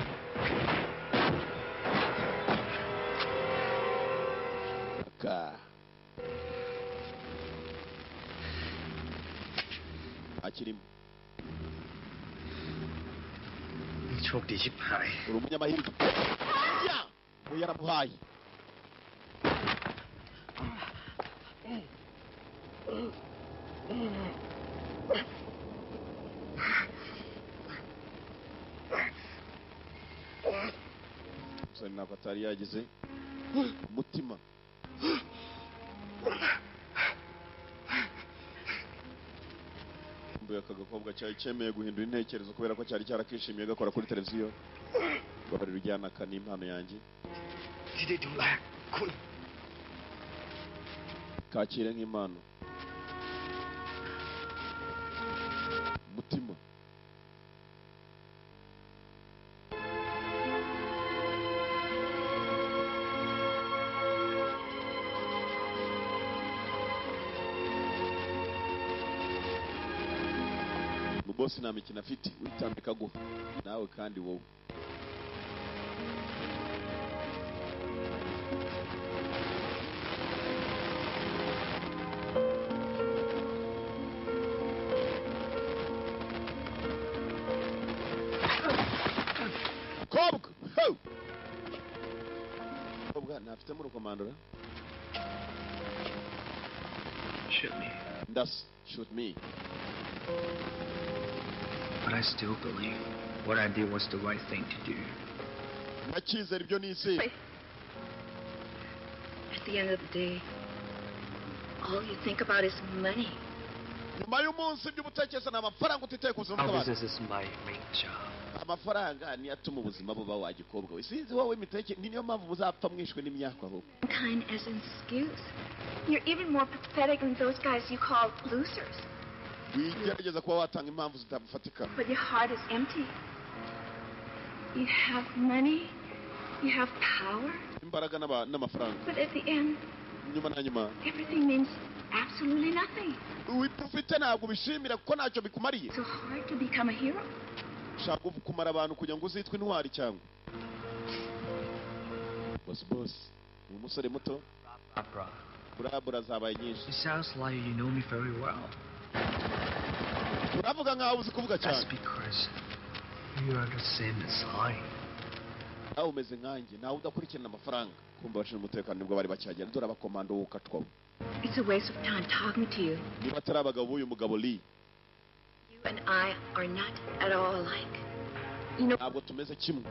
ka akirimo โชคดีชิบหาย uri umunyamahirwe ya we yaramuhaye umusore ntabwo atari yagize umutima mbuye aka gakobwa cyari cyemeye guhindura intekerezo kubera ko cyari cyarakishimiye gakora kuri televiziyo babarira ujyana aka n'impano yanjye kakire nk'impano umutima bosi nta mikino afite witambika guha nawe kandi wowe kobwa ntafitemo urukomandora Shoot me. ndasa shoot me. But I still believe what I did was the right thing to do. Nacyizera ibyo nise. At the end of the day, all you think about is money. nyuma y'umunsi ibyo ubutekereza ni amafaranga utitaye ku buzima bw'abantu. This is my main job. amafaranga niyo atuma ubuzima buba wagikobwa we sinzi wowe imiteke niyo mpamvu muzapfa mwishwe n'imyaka ahubwo. Kind as an excuse. You're even more pathetic than those guys you call losers. wigerageza kuba watanga impamvu zitafatika. But your heart is empty. You have money. You have power. imbaraga n'amafaranga. But at the end, nyuma na nyuma everything means absolutely nothing. ufite ntabwo bishimira kuko ntacyo bikumariye. It's so hard to become a hero. ushaka kumara abantu kugira ngo uzitwe intwari cyangwa. boss ni umusore muto. burabura zabaye nyinshi. It sounds like you know me very well. uravuga nkaho uzi kuvuga cyane. That's because you are the same as I. nawe umeze nkanjye nawe udakurikirana amafaranga. kumva abashinzwe umutekano nibwo bari bacyagera dore abakomando w'ukatwawe. It's a waste of time talking to you. niba atari abagabo b'uyu mugabo Lee. You and I are not at all alike. You know, ntabwo tumeze kimwe.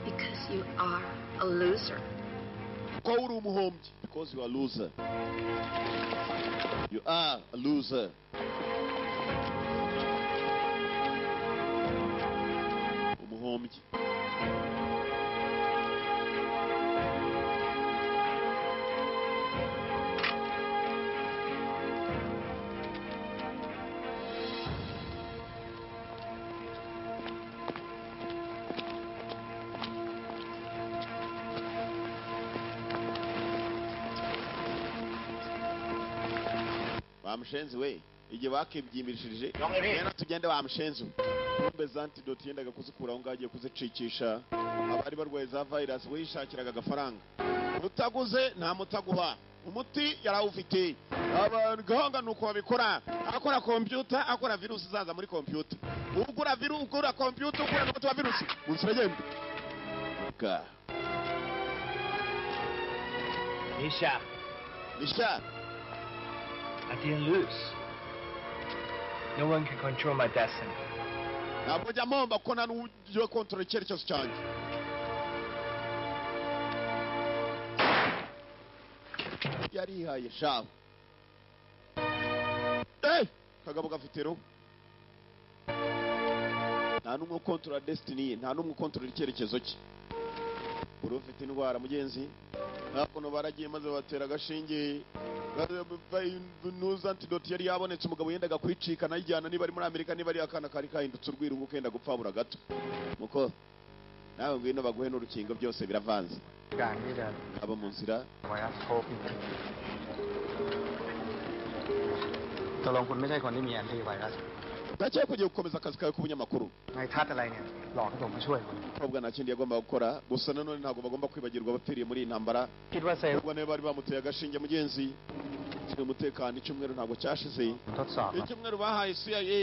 because you are a loser. ko uri umuhombyi. because you are a loser. You are a loser. umuhombyi. bamushenzi we igihe bakibyimbirishije rero tugende bamushenzi kumbe za antidote yendaga kuzikura aho ngaho agiye kuzicikisha abari barwaye za virus wishakiraga agafaranga utaguze nta mutaguha umuti yarawufite abantu gahanga nuko babikora akora computer akora virusi zaza muri computer ugura computer ugura n'umuti wa virusi unsiragenda ka Nisha I didn't lose. No one can control my destiny. ntabwo njya mpomba ko nta n'uburyo kontorora icyerekezo cyanjye. yarihaye shaho. kagabo gafite roho. nta n'umwe ukontorora destiny ye nta n'umwe ukontorora icyerekezo cye. uri ufite indwara mugenzi hakuno baragiye maze batera agashinge nuza antidote yari yabonetse umugabo yendaga kwicika nayijyana niba ari muri Amerika niba ari akana kari kahindutse urwirungu kenda gupfabura gato muko nawe ngwino baguhe n'urukingo byose biravanze abo mu nzira ตกลงคุณไม่ใช่คนที่มีแอนตี้ไวรัส ndakeka kugiye gukomeza akazi kawe k'ubunyamakuru นายทัดอะไรเนี่ยหลอกให้ผมมาช่วยคุณ nubwo nta kindi yagomba gukora gusa nanone ntabwo bagomba kwibagirwa abapfiriye muri iyi ntambara คิดว่าเซลล์ nubwo niba bari bamuteye agashinge mugenzi ushinzwe umutekano icyumweru ntabwo cyashize ทดสอบ icyumweru bahaye CIA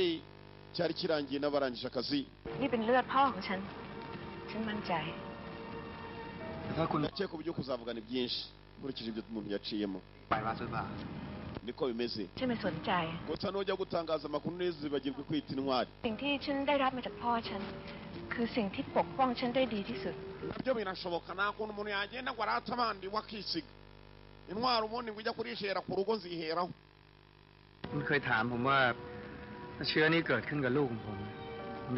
cyari kirangiye n'abarangije akazi นี่เป็นเลือดพ่อของฉัน ฉันมั่นใจ ndakeka uburyo kuzavuga ni byinshi nkurikije ibyo umuntu yaciyemo ไวรัสหรือเปล่า niko bimeze ฉันไม่สนใจ gusa nujya gutangaza amakuru ntizibagirwe kwita intwari สิ่งที่ฉันได้รับมาจากพ่อฉัน คือสิ่งที่ปกป้องฉันได้ดีที่สุด nabyo birashoboka nta kuntu umuntu yagenda ngo arate abandi wakisiga intwari ubundi ngo ujya kurishera ku rugo nziheraho คุณเคยถามผมว่าถ้าเชื้อนี้เกิดขึ้นกับลูกของผม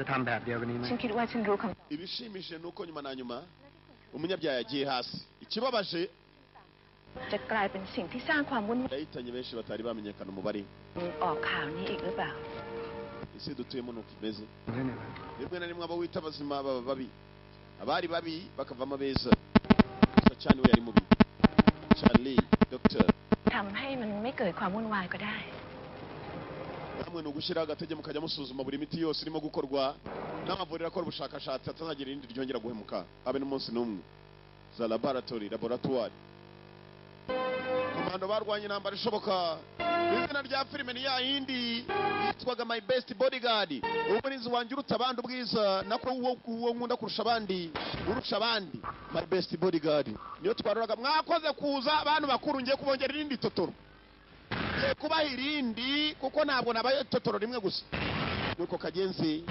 จะทำแบบเดียวกันนี้ไหม ฉันคิดว่าฉันรู้คำ ibishimishije ni uko nyuma na nyuma umunyabyaha yagiye hasi ikibabaje จะกลายเป็นสิ่งที่สร้างความวุ่นวาย yahitanye benshi batari bamenyekana umubare ออกข่าวนี้อีกหรือเปล่า isi dutuyemo nuko imeze rimwe na rimwe abo wita abazima baba babi abari babi bakavamo beza gusa cyane we yari mubi Charlie Doctor ทำให้มันไม่เกิดความวุ่นวายก็ได้ namwe ni ugushyiraho agatege mukajya musuzuma buri miti yose irimo gukorwa n'amavuriro akora ubushakashatsi atazagira irindi ryongera guhemuka habe n'umunsi n'umwe za laboratoire komando barwanya intambara ishoboka izina rya filime ni ya yindi yitwaga My Best Bodyguard umurinzi wanjye uruta abandi ubwiza nako uwo nkunda kurusha abandi urusha abandi My Best Bodyguard niyo twaroraga mwakoze kuza abantu bakuru ngiye kubongera irindi totoro kubaha irindi kuko ntabwo nabaye totoro rimwe gusa nuko kagenzi